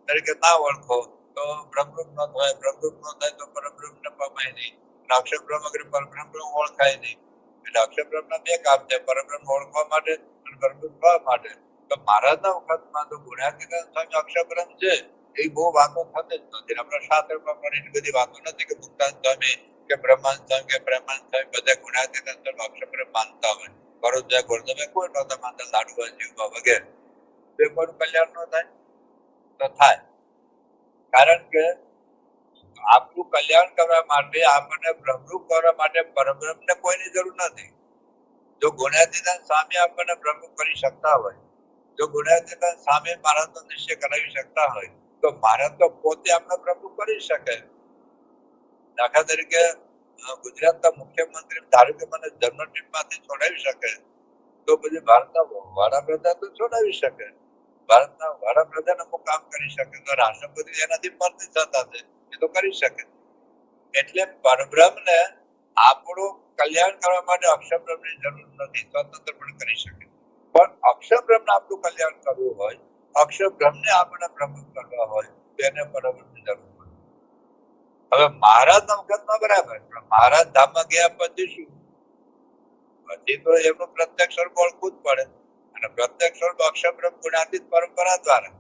તરીકે ના ઓળખો તો બ્રહ્મરૂપ ન થાય, બ્રહ્મરૂપ ન થાય તો પરબ્રહ્મ ને પમાય નહીં, અક્ષર બ્રહ્મ વગર પરબ્રહ્મ ઓળખાય નહીં. એટલે અક્ષર બ્રહ્મના 2 કામ છે, પરબ્રહ્મ ઓળખવા માટે અને બ્રહ્મરૂપ થવા માટે. તો મહારાજના વખતમાં તો ગુણાતીતાન સ્વામી અક્ષર બ્રહ્મ છે એ બહુ વાતો થતી જ નથી. આપણા શાસ્ત્રમાં પણ એટલી બધી વાતો નથી કે મુક્તાન સ્વામી કે બ્રહ્માંડ સ્વામી કે બ્રહ્માંડ સ્વામી બધા ગુણાતીતાન સ્વામી અક્ષર બ્રહ્મ માનતા હોય. ભરતભાઈ, વર્ધનભાઈ કોઈ નહોતા માનતા, લાડુબા, જીવબા વગેરે. તો કોઈનું કલ્યાણ ન થાય તો થાય, કારણ કે આપણું કલ્યાણ કરવા માટે આપણને બ્રહ્મરૂપ કરવા માટે પરબ્રહ્મને કોઈની જરૂર નથી. જો ગુણાતીતાન સ્વામી આપણને બ્રહ્મરૂપ કરી શકતા હોય, જો ગુણાતીતાન સ્વામી મહારાજનો નિશ્ચય કરાવી શકતા હોય તો મહારાજ તો પોતે આપણે બ્રહ્મરૂપ કરી શકે. દાખલા તરીકે ગુજરાતના મુખ્યમંત્રી ધારો કે મને જનરલ ટ્રીપમાંથી છોડાવી શકે તો પછી ભારતના વડાપ્રધાન તો છોડાવી શકે. ભારતના વડાપ્રધાન અમુક કામ કરી શકે તો રાષ્ટ્રપતિ એનાથી પરથી થતા છે એ તો કરી શકે. એટલે પરબ્રહ્મને આપણું કલ્યાણ કરવા માટે અક્ષરબ્રહ્મની જરૂર નથી, સ્વતંત્ર પણ કરી શકે. પણ અક્ષરબ્રહ્મને આપણું કલ્યાણ કરવું હોય, અક્ષરબ્રહ્મને આપણે બ્રહ્મ કરવા હોય તેને પરબ્રહ્મની જરૂર પડે. હવે મહારાજના વખતમાં બરાબર, પણ મહારાજ ધામમાં ગયા પછી શું? પછી તો એમનું પ્રત્યક્ષ સ્વરૂપ ઓળખવું જ પડે અને પ્રત્યક્ષ સ્વરૂપ અક્ષરબ્રહ્મ ગુણાતીત પરંપરા દ્વારા.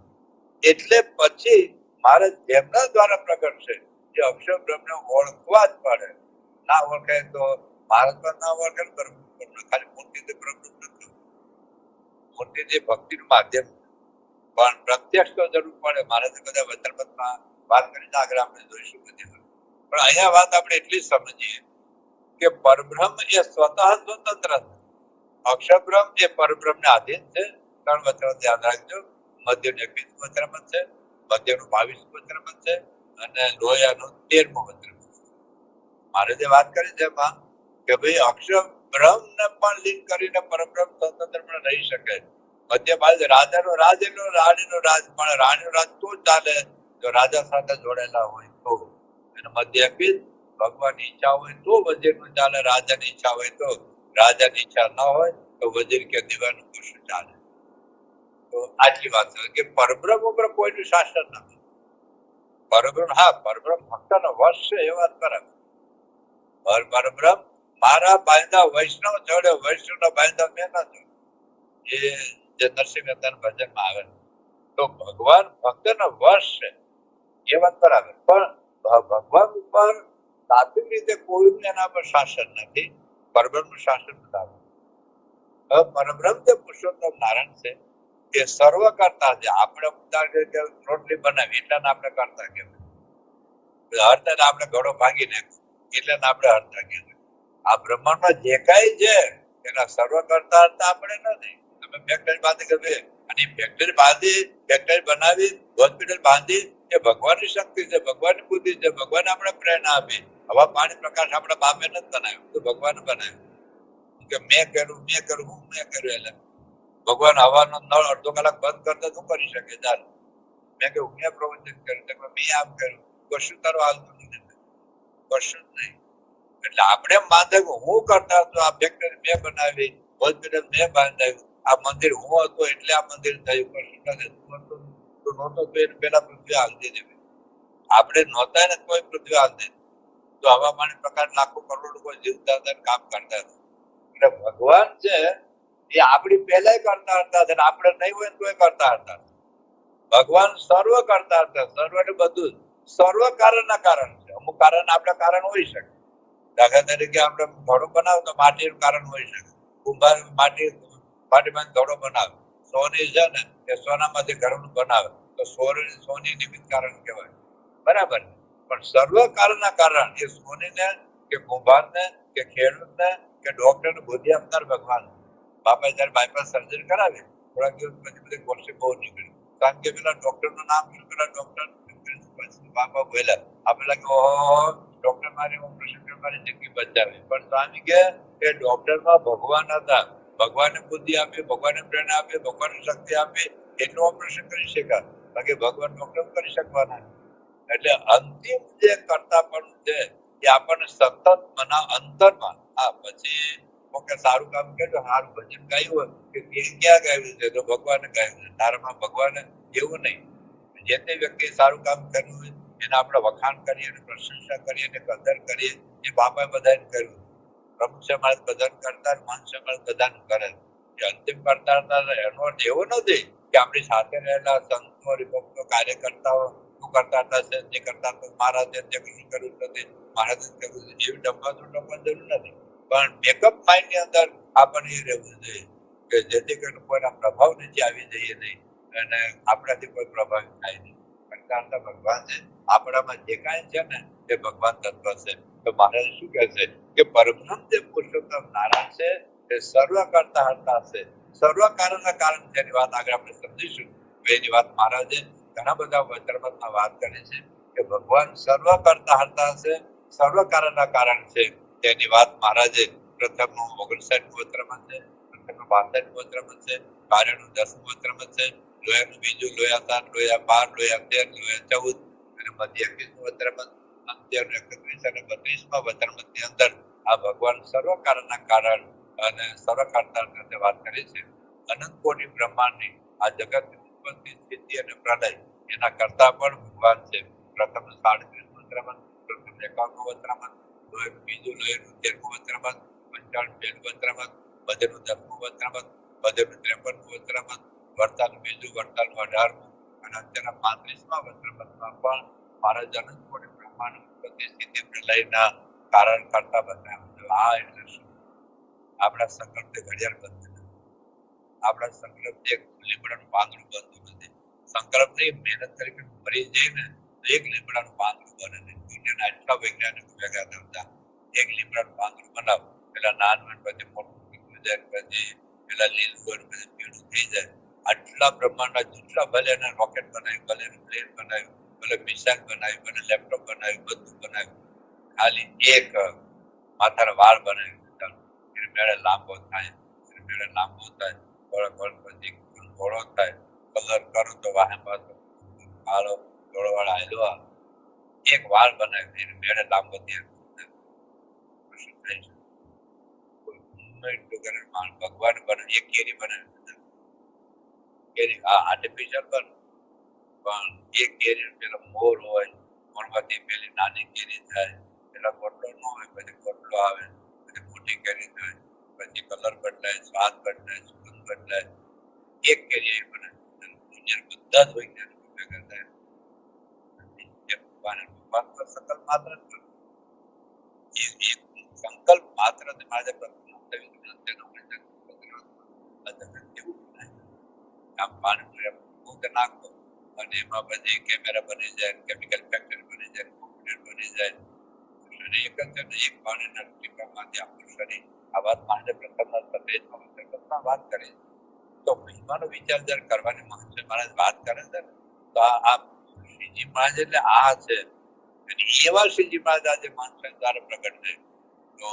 એટલે પછી મહારાજ જેમના દ્વારા પ્રગટ છે એ અક્ષરબ્રહ્મને ઓળખવા જ પડે. ના ઓળખાય તો મહારાજ પણ ના ઓળખે, ખાલી મૂર્તિથી બ્રહ્મરૂપ નથી. મૂર્તિથી ભક્તિનું માધ્યમ પણ પ્રત્યક્ષ તો જરૂર પડે. મહારાજે બધા વચરામૃતમાં વાત કરીને આગળ આપણે જોઈશું બધી. પણ અહીંયા વાત આપણે એટલી સમજીએ કે પરબ્રહ્મ એ સ્વતઃ સ્વતંત્ર છે, અક્ષરબ્રહ્મ એ પરબ્રહ્મને આધીન છે. 3 વચરામૃત યાદ રાખજો. મધ્યનું 21 વચરામૃત છે, મધ્યનું 22 વચરામૃત છે અને લોહિયાનું 13મું વચરામૃત. મારે જે વાત કરી છે એમાં કે ભાઈ અક્ષરબ્રહ્મને પણ લીન કરીને પરબ્રહ્મ સ્વતંત્ર પણ રહી શકે. મધ્ય બાજુ રાજાનો રાજ એટલો રાણીનો રાજ, પણ રાણીનો રાજ તો ચાલે જો રાજા સાથે જોડેલા હોય તો. અને મધ્ય 21 ભગવાનની ઈચ્છા હોય તો વજીરનું ચાલે, રાજાની ઈચ્છા હોય તો. રાજાની ઈચ્છા ન હોય તો વજીર કે દીવાનું કશું ચાલે. તો આટલી વાત છે કે પરબ્રહ્મ ઉપર કોઈનું શાસન નથી. પરબ્રહ્મ પરબ્રહ્મ ભક્તનો વશ છે એ વાત બરાબર. પરબ્રહ્મ મારા બાંધા વૈષ્ણવ જોડે, વૈષ્ણવના બાંધા મેં ના જોડે. એ જે નરસિંહ મહેતાના ભજનમાં આવે. તો ભગવાન ભક્તનો વશ છે એ વાત બરાબર, પણ ભગવાન ઉપર તાત્વિક રીતે કોઈને એના પર શાસન નથી, પરબ્રહ્મનું શાસન બતાવે. પરબ્રહ્મ જે પુરુષોત્તમ નારાયણ છે એ સર્વ કરતા છે. આપણે રોટલી બનાવી એટલે આપણે કરતા કહેવાય, હરતા આપણે ઘડો ભાગી નાખ્યો એટલે આપણે હરતા કહેવાય. આ બ્રહ્માંડમાં જે કાંઈ છે એના સર્વ કરતા હરતા આપણે નથી. તમે ફેક્ટરી બાંધી કે અને ફેક્ટરી બાંધી, ફેક્ટરી બનાવી, હોસ્પિટલ બાંધી, એ ભગવાનની શક્તિ છે, ભગવાનની બુદ્ધિ છે, ભગવાન આપણે પ્રેરણા આપી. હવા પાણી પ્રકાશ આપણા બાપે નથી બનાવ્યો, તો ભગવાન બનાવ્યો. કે મેં કર્યું હું મેં કર્યું. એટલે ભગવાન હવાનો નળ અડધો કલાક બંધ કરતા શું કરી શકે? ચાલ મેં કહ્યું મેં પ્રવચન કર્યું, મેં આમ કર્યું, કશું તારો હાલતું નથી, કશું જ નહીં. એટલે આપણે માનતા હું કરતા હતો, આ ફેક્ટરી મેં બનાવી, હોસ્પિટલ મેં બાંધાવ્યું, આ મંદિર હું હતો એટલે આ મંદિર થયું. કશું નથી. તું નહોતો તો એને પેલા પૃથ્વી હાલતી હતી. આપણે નહોતા ને કોઈ પૃથ્વી હાલતી. તો હવામાન પ્રકાર લાખો કરોડ લોકો જીવતા હતા, કામ કરતા હતા. એટલે ભગવાન છે એ આપણી પહેલા કરતા હતા, આપણે નહીં હોય તો કરતા હતા. ભગવાન સર્વ કરતા હતા. સર્વ એટલે બધું જ. સર્વ કારણના કારણ છે. અમુક કારણ આપણા કારણ હોઈ શકે. દાખલા તરીકે આપણે ઘડો બનાવો તો માટીનું કારણ હોઈ શકે. કુંભાર માટીમાં ઘડો બનાવે. સોની છે ને એ સોનામાંથી ઘરનું બનાવે તો સોની નિમિત્ત કારણ કહેવાય, બરાબર. પણ સર્વ કારણના કારણ એ સોનીને કે કુંભારને કે ખેડૂતને કે ડોક્ટરને બુદ્ધિ આપનાર ભગવાન. બાપા જયારે બાયપાસ સર્જરી કરાવી થોડાક દિવસ પછી બધી કોર્સી બહુ નીકળી, કારણ કે પેલા ડોક્ટરનું નામ કીધું, પેલા ડોક્ટર બાપા બોલ્યા, આપણે લાગે ઓહો ડોક્ટર મારી ઓપરેશન કરી મારી જિંદગી બચાવી. પણ સ્વામી કે એ ડોક્ટરમાં ભગવાન હતા, ભગવાને બુદ્ધિ આપી, ભગવાને પ્રેરણા આપી, ભગવાને શક્તિ આપી, એટલું ઓપરેશન કરી શકાય. બાકી ભગવાન ડોક્ટર કરી શકવાના. એટલે અંતિમ જે કરતા પણ છે એ આપણને સતત મના અંતરમાં. આ પછી ઓકે સારું કામ કર્યું, સારું ભજન ગાયું હોય કે ક્યાં ગાયું છે તો ભગવાને ગાયું છે, તારામાં ભગવાને, એવું નહીં. જે તે વ્યક્તિ સારું કામ કર્યું હોય એને આપણે વખાણ કરીએ, પ્રશંસા કરીએ, કદર કરીએ. એ બાપાએ બધાને કર્યું. પ્રભુ સમાજ બધાને કરતા, મન સમાજ બધાને કરે. એ અંતિમ કરતા હતા એનો અર્થ એવો નથી કે આપણી સાથે રહેલા સંતો હરિભક્તો કાર્યકર્તાઓ શું કરતા હતા જે કરતા હતા મહારાજે જે કશું કર્યું નથી, મહારાજે કર્યું છે એવી ડબ્બા જરૂર નથી. પણ બેકઅપ માઇન્ડ ની અંદર આપણને એ રહેવું જોઈએ કે જેથી કરીને કોઈના પ્રભાવ નીચે આવી જઈએ નહીં અને આપણાથી કોઈ પ્રભાવિત થાય નહીં. કરતા ભગવાન છે, આપણામાં જે કાંઈ છે ને એ ભગવાન તત્વ છે. તો મહારાજ શું કહે છે કે પરબ્રહ્મ જે પુરુષોત્તમ નારાયણ છે એ સર્વ કરતા હરતા છે. સર્વ કારણના કારણ જેની વાત આગળ આપણે સમજીશું. એની વાત મહારાજે ઘણા બધા વચનમાં વાત કરી છે કે ભગવાન સર્વ કરતા હરતા છે, સર્વ કારણના કારણ છે. તેની વાત મહારાજે પ્રથમ 59મું વચનમાં છે, પ્રથમ 62મું વચનમાં છે, 12નું 10મું વચનમાં છે, લોયાનું બીજું, લોયા 7, લોયા 12, લોયા 13, લોયા 14 અને મધ્ય 21મું વચનમાં, અંત્ય 31 અને 32મા વચનની અંદર આ ભગવાન સર્વ કારણના કારણ અને સર્વ કરતા વાત કરી છે. અનંત કોટી બ્રહ્માંડની આ જગતની ઉત્પત્તિ, સ્થિતિ અને પ્રલય એના કરતા પણ ભગવાન છે. પ્રથમ 37મું વચનમાં, પ્રથમ 51મું વચનમાં, લોયાનું બીજું, લોયાનું 13મું વચનમાં, 55મું વચનમાં, મધ્યનું 10મું વચનમાં, મધ્યનું 53મું વચનમાં, વર્તાનું બીજું, વર્તાનું 18મું અને અંત્યના 35મા વચનમાં પણ મહારાજ અનંત કોટી બ્રહ્માંડ ઉત્પત્તિ, સ્થિતિ, પ્રલયના કારણ કરતા બતાવ્યું. આ એટલે શું? આપણા સંકલ્પથી ઘડિયાળ બનતું નથી, આપણા સંકલ્પથી એક લીમડાનું પાંદડું બનતું નથી. સંકલ્પની મહેનત તરીકે મરી જઈને એક લીમડાનું પાંદડું બને નહીં. દુનિયાના આટલા વૈજ્ઞાનિકો ભેગા થતા એક લીમડાનું પાંદડું બનાવો, પેલા નાનું પછી મોટું થઈ જાય, પછી પેલા લીલું હોય પછી પીળું થઈ જાય. આટલા બ્રહ્માંડના જેટલા ભલે એને રોકેટ બનાવ્યું, ભલે પ્લેન બનાવ્યું, ભલે મિસાઇલ બનાવ્યું, ભલે લેપટોપ બનાવ્યું, બધું બનાવ્યું, ખાલી એક માથાના વાળ બનાવ્યું. મેળે લાંબો થાય, મેળે લાંબો થાય, થોડા પછી ઘોડો થાય, કલર કરો તો વાહે પાછો કાળો ઘોડો વાળા હાલ્યો. એક વાળ બનાવી મેળે લાંબો થયા ભગવાન બને એક કેરી બનાવી, કેરી આર્ટિફિશિયલ બને પણ એક કેરી પેલો મોર હોય, મોરમાંથી પેલી નાની કેરી થાય, પેલા ગોટલો ન હોય પછી ગોટલો આવે, પછી મોટી કેરી થાય, પછી કલર બદલાય, સ્વાદ બદલાય, સુગંધ બદલાય. એક કરીએ એ બને દુનિયાના બધા જ વૈજ્ઞાનિકો ભેગા થાય ભગવાન પર સંકલ્પ માત્ર જ કરો. એ સંકલ્પ માત્ર મારે આમ પાણી નાખો અને એમાં બધી કેમેરા બની જાય, કેમિકલ ફેક્ટરી બની જાય, કોમ્પ્યુટર બની જાય. અને એક જ એક પાણીના ટીપામાંથી આપણું શરીર આ વાત માટે પ્રથમના સંદેશમાં વાત કરે તો મહિમાનો વિચાર જ્યારે કરવાની મહત્વ મહારાજ વાત કરે છે તો આ શ્રીજી મહારાજ એટલે આ છે. અને એવા શ્રીજી મહારાજ આજે માનવ દ્વારા પ્રગટ છે. તો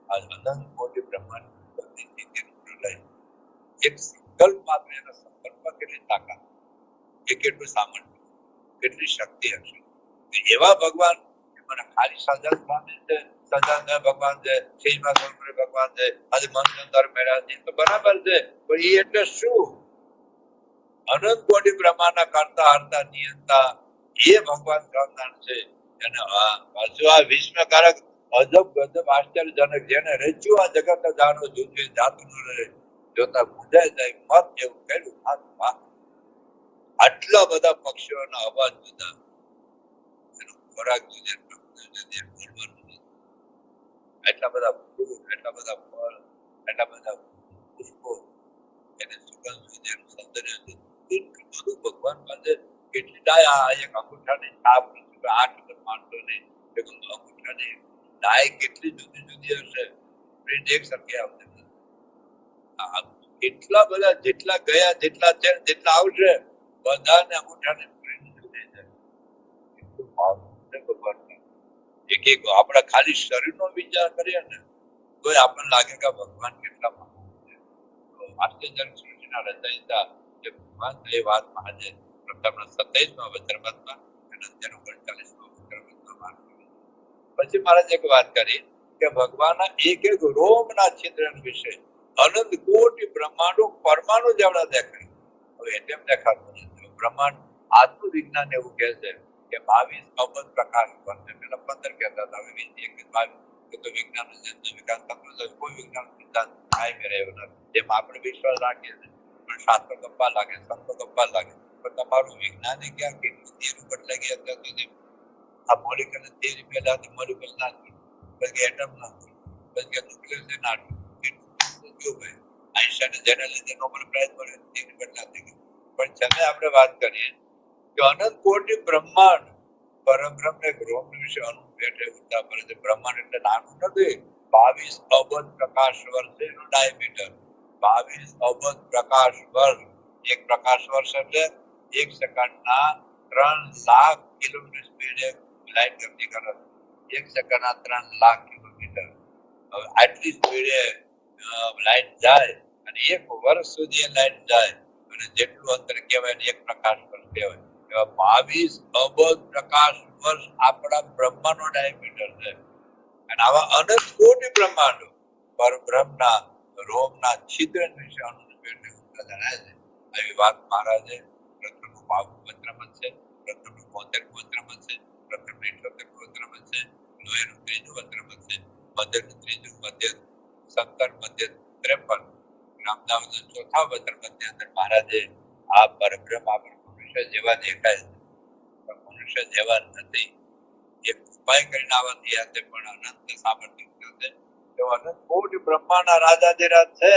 આ અનંત કોટી બ્રહ્માંડ એક સંકલ્પ માત્ર એના સંકલ્પમાં કેટલી તાકાત, એ કેટલું સામર્થ્ય, કેટલી શક્તિ હશે. એવા ભગવાન મને ખાલી સજા સ્વામી છે, સજા ભગવાન છે, શ્રીમાં ભગવાન છે, આજે મનસંદર મેળા છે તો બરાબર છે. પણ એ એટલે શું? અનંત કોટી બ્રહ્માંડના કરતા હરતા નિયંતા એ ભગવાન ગણનાર છે. અને હજુ આ વિશ્વકારક અજબ ગજબ આશ્ચર્યજનક જેને રચ્યું આ જગત જાણો જુદે જાતું રહે જોતા બુજાઈ જાય મત એવું કર્યું. આટલા બધા પક્ષીઓના અવાજ જુદા, એનો ખોરાક જુદે, એટલા બધા ફૂલ, એટલા બધા ફળ, એટલા બધા પુષ્પો, એને સુગંધ જુદી, એનું સૌંદર્ય જુદું. એટલું બધું ભગવાન પાસે કેટલી ડાય આ એક અંગૂઠાની છાપ 8 માણસોની અંગૂઠાની ડાય કેટલી જુદી જુદી હશે, પ્રિન્ટ એક સરખી આવશે. એટલા બધા જેટલા ગયા, જેટલા છે, જેટલા આવશે બધાને અંગૂઠાની પ્રિન્ટ જુદી છે. એટલું ભાવ છે ભગવાન. એક એક આપણા ખાલી શરીરનો વિચાર કરીએ ને તો આપણને લાગે કે ભગવાન કેટલા મહાન છે. તો આશ્ચર્યજનક સૃષ્ટિના રચયિતા જે ભગવાન એ વાત આજે પ્રથમના 27મા વચરામૃતમાં અને તેનો 48મા વચરામૃતમાં વાત કરી. પછી મહારાજ એક વાત કરી કે ભગવાનના એક એક રોમના છિદ્ર વિશે અનંત કોટી બ્રહ્માંડો પરમાણુ જેવડા દેખાય. હવે એમ દેખાતું નથી. બ્રહ્માંડ આત્મવિજ્ઞાન એવું કહે છે કે 22 અબજ પ્રકાશ વર્ષે, પેલા 15 કહેતા હતા, હવે 20, 21, 22 તો વિજ્ઞાન વિકાસ થતો કોઈ વિજ્ઞાન સિદ્ધાંત કાયમી રહ્યો નથી. જેમ આપણે વિશ્વાસ રાખીએ છીએ પણ શાસ્ત્ર ગપ્પા લાગે, સંતો ગપ્પા લાગે, પણ તમારું વિજ્ઞાને ક્યાં કેટલું થિયરી બદલાઈ ગયા અત્યાર સુધી. આ મોલિક્યુલર થિયરી પહેલા હતી, મોલિક્યુલર ના હતી, પછી એટમ ના હતી, પછી ન્યુક્લિયસ ના હતી. એટલું ગયું ભાઈ. આઈન્સ્ટાઈને જેને લીધે નોબેલ પ્રાઇઝ મળ્યો થિયરી બદલાતી ગઈ. પણ છતાં આપણે વાત કરીએ કે અનંત કોટી બ્રહ્માંડ પરબ્રહ્મ એક રોમ વિશે અનુભેટે ઉત્તા પડે છે. બ્રહ્માંડ એટલે નાનું નથી. 22 અબજ પ્રકાશ વર્ષ એનું ડાયામીટર. 22 અબજ પ્રકાશ વર્ષ. એક પ્રકાશ વર્ષ એટલે 1 સેકન્ડના 3 લાખ કિલોમીટર સ્પીડે લાઈટ ગતિ કરે. 1 સેકન્ડના 3 લાખ કિલોમીટર. હવે આટલી સ્પીડે લાઈટ જાય અને 1 વર્ષ સુધી એ લાઈટ જાય અને જેટલું અંતર કહેવાય ને 1 પ્રકાશ વર્ષ કહેવાય. 22 અબજ પ્રકાશ વર્ષ આપણા બ્રહ્માંડનો ડાયામીટર છે. અને આવા અનંત કોટી બ્રહ્માંડો પરબ્રહ્મના રોમના છિદ્ર વિશે અનુભવ જણાય છે. આવી વાત મહારાજે પ્રથમનું 52 વચરામૃત છે, પ્રથમનું 72 વચરામૃત છે, પ્રથમનું 78 વચરામૃત છે, લોહીનું 3જું વચરામૃત છે, મધ્યનું 3જું, મધ્ય 17, મધ્ય 53, રામદાસના 4થા વચરામૃતની અંદર મહારાજે આ પરબ્રહ્મ આપણે મનુષ્ય જેવા દેખાય છે પણ મનુષ્ય જેવા નથી. એક ઉપાય કરીને આવા થયા છે પણ અનંત સામર્થ્ય છે. તેઓ અનંત કોટી બ્રહ્માંડના રાજાધિરાજ છે.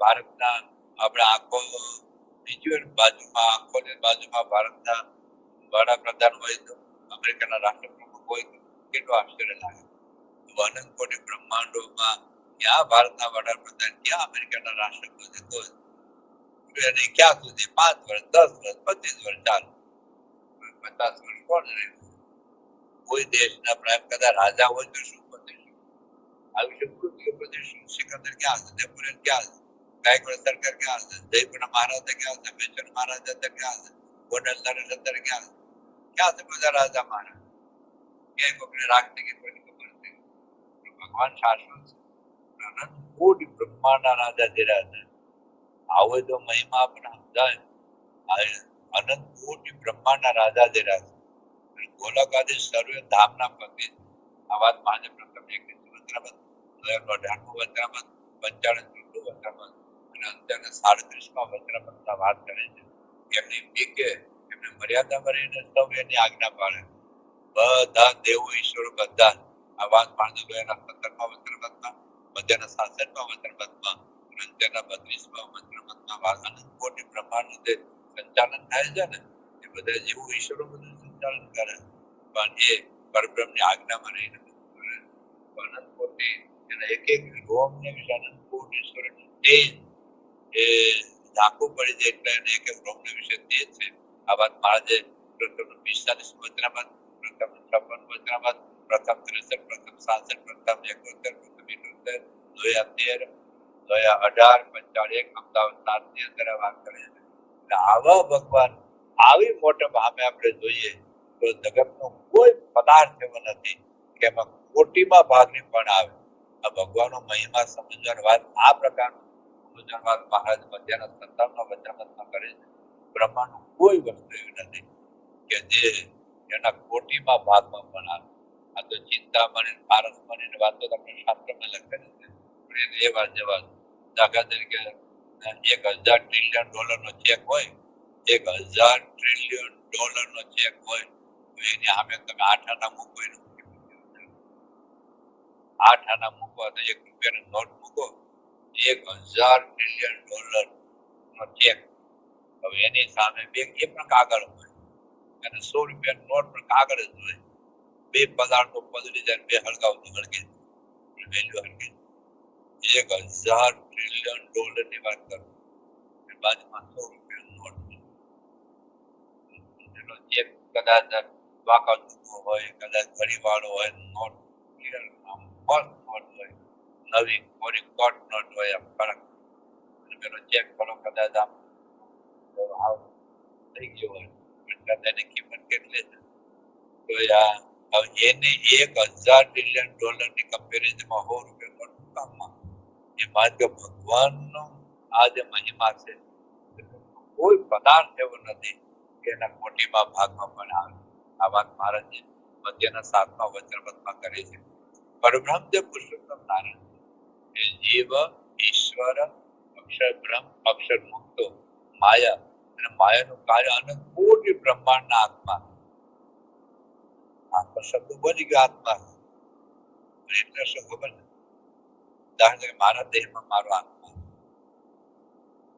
ભારતના આપણે આખો બીજી બાજુમાં આખોની બાજુમાં ભારતના વડાપ્રધાન હોય તો અમેરિકાના રાષ્ટ્રપ્રમુખ હોય તો કેટલું આશ્ચર્ય લાગે. અનંત કોટી બ્રહ્માંડોમાં ક્યાં ભારતના વડાપ્રધાન, ક્યાં અમેરિકાના રાષ્ટ્રપતિ, તો એને ક્યાં સુધી 5 વર્ષ, 10 વર્ષ, 25 વર્ષ ચાલે, 50 વર્ષ કોણ રહ્યું? કોઈ દેશના પ્રાઇમ કદાચ રાજા હોય તો શું બનીશું? આયુષ્ય પૃથ્વી બનીશું. સિકંદર ક્યાં છે? નેપોલિયન ક્યાં છે? ગાયકવાડ સરકાર ક્યાં છે? જયપુરના મહારાજા ક્યાં છે? મેચર મહારાજા ક્યાં છે? ગોંડલ નરેન્દ્ર ક્યાં છે? ક્યાં છે બધા રાજા મહારાજા? ક્યાંય કોઈને રાખતી કે કોઈને ખબર નથી. ભગવાન શાશ્વત છે. અનંત કોટી બ્રહ્માંડના રાજા ધીરા છે. આવો તો મહિમા આપણે સમજાય. અનંત કોટી બ્રહ્માંડના રાજા ધીરા છે. ગોલક આદિ સર્વે ધામના પતિ. આ વાત માન્ય પ્રથમ 21 વચરામૃત, 18 વચરામૃત, 45 વચરામૃત અને અંત્યના 37માં વચનામૃતમાં વાત કરે છે કે એમની બીકે એમને મર્યાદામાં રહીને સૌ એની આજ્ઞા પાળે. બધા દેવો ઈશ્વરો બધા આ વાત 17માં વચનામૃતમાં, મધ્યના 66માં વચનામૃતમાં, અંત્યના 32માં વચનામૃતમાં વાત અનંત કોટી બ્રહ્માંડનું જે સંચાલન થાય છે ને એ બધા જીવો ઈશ્વરો બધું સંચાલન કરે, પણ એ પરબ્રહ્મની આજ્ઞામાં રહીને કરે. અનંત કોટી એના એક એક રોમને વિશે અનંત કોટી ઈશ્વરનું તેજ એ ઝાંખું પડી જાય એટલે એને એક એક રોમને વિશે તેજ છે. આ વાત મહારાજે પ્રથમ 45 વચનામૃત, પ્રથમ 56 વચનામૃત, પ્રથમ 63, પ્રથમ 66, પ્રથમ 71, પ્રથમ 78, 2013, 2018, 45, અમદાવાદ 7 ની અંદર વાત કરે છે. એટલે આવા ભગવાન આવી મોટા ભામે આપણે જોઈએ તો જગતનો કોઈ પદાર્થ એવો નથી કે એમાં કોટીમાં ભાગની પણ આવે. આ ભગવાનનો મહિમા સમજવાની વાત આ પ્રકારનું સમજવાની વાત મહારાજ મધ્યના 57માં વચનામૃતમાં કરે છે. બ્રહ્માંડનું કોઈ વસ્તુ એવી નથી કે જે એના કોટીમાં ભાગમાં પણ આવે. આ તો ચિંતામણી પારસમણી વાતો આપણે શાસ્ત્રમાં લખેલી છે, પણ એ વાત જવા દાખલા તરીકે $1,000 ટ્રિલિયન ચેક હોય, $1,000 ટ્રિલિયન ચેક હોય તો એની સામે તમે 8 આના મૂકો, 8 આના મૂકો તો $1 નોટ મૂકો, $1,000 ટ્રિલિયન ચેક. હવે એની સામે બે એ પણ કાગળ હોય અને $100 નોટ પણ કાગળ જ હોય. બે પદાર્થો પલળી જાય, બે હળગાવ તો હળગે, વેલ્યુ હળગે. $1,000 ટ્રિલિયન ની વાત કરું, બાજુમાં $100 નોટ એનો ચેક કદાચ વાંકો હોય, કદાચ ઘડીવાળો હોય, નોટ ક્લિયર મસ્ત નોટ હોય, નવી કોરી કોટ નોટ હોય, આમ કડક. પેલો ચેક કરો કદાચ આમ થઈ ગયો હોય, તેની કિંમત કેટલી છે? તો એને $1,000 ટ્રિલિયન ની કમ્પેરિઝનમાં $100 નોટ કામમાં. એ માત્ર ભગવાનનો આ જે મહિમા છે, કોઈ પદાર્થ એવો નથી કે એના કોટીમાં ભાગમાં પણ આવે. આ વાત મહારાજે મધ્યના 7મા વચનામૃતમાં કરી છે. પરબ્રહ્મ જે પુરુષોત્તમ નારાયણ એ જીવ, ઈશ્વર, અક્ષર બ્રહ્મ, અક્ષર મુક્તો, માયા અને માયાનું કાર્ય અનંત કોટી બ્રહ્માંડના આત્મા. આત્મા શબ્દ બોલી ગયો આત્મા એટલે શું ખબર ને? દાખલા તરીકે મારા દેહમાં મારો આત્મા,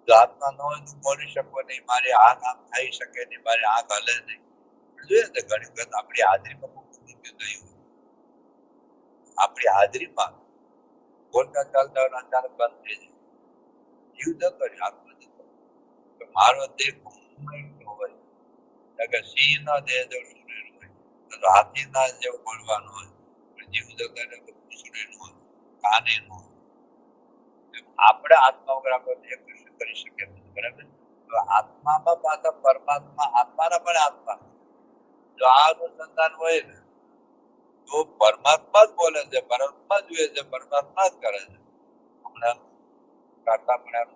જો આત્મા ન હોય તો બોલી શકો નહીં, મારી હાથ આમ થઈ શકે નહીં, મારી આંખ હલે નહીં. જોઈએ ને ઘણી વખત આપણી હાજરીમાં થયું, આપણી હાજરીમાં બોલતા ચાલતા અચાનક બંધ થઈ જાય, જીવ જતો રહે, આત્મા જતો. મારો દેહ હોય કે સિંહ ના દેહ જેવું સુરેલું હોય, તો હાથી ના જેવું બોલવાનું હોય, જીવ જતો રહે તો સુરેલું હોય, કાને ન હોય. આપણે આત્મા વગર આપણે કૃષ્ણ કરી શકીએ નથી, બરાબર? તો આત્મામાં પાછા પરમાત્મા, આત્માના પણ આત્મા. જો આ અનુસંધાન હોય ને તો પરમાત્મા જ બોલે છે, પરમાત્મા જોઈએ છે, પરમાત્મા જ કરે છે. હમણાં કરતા પડ્યા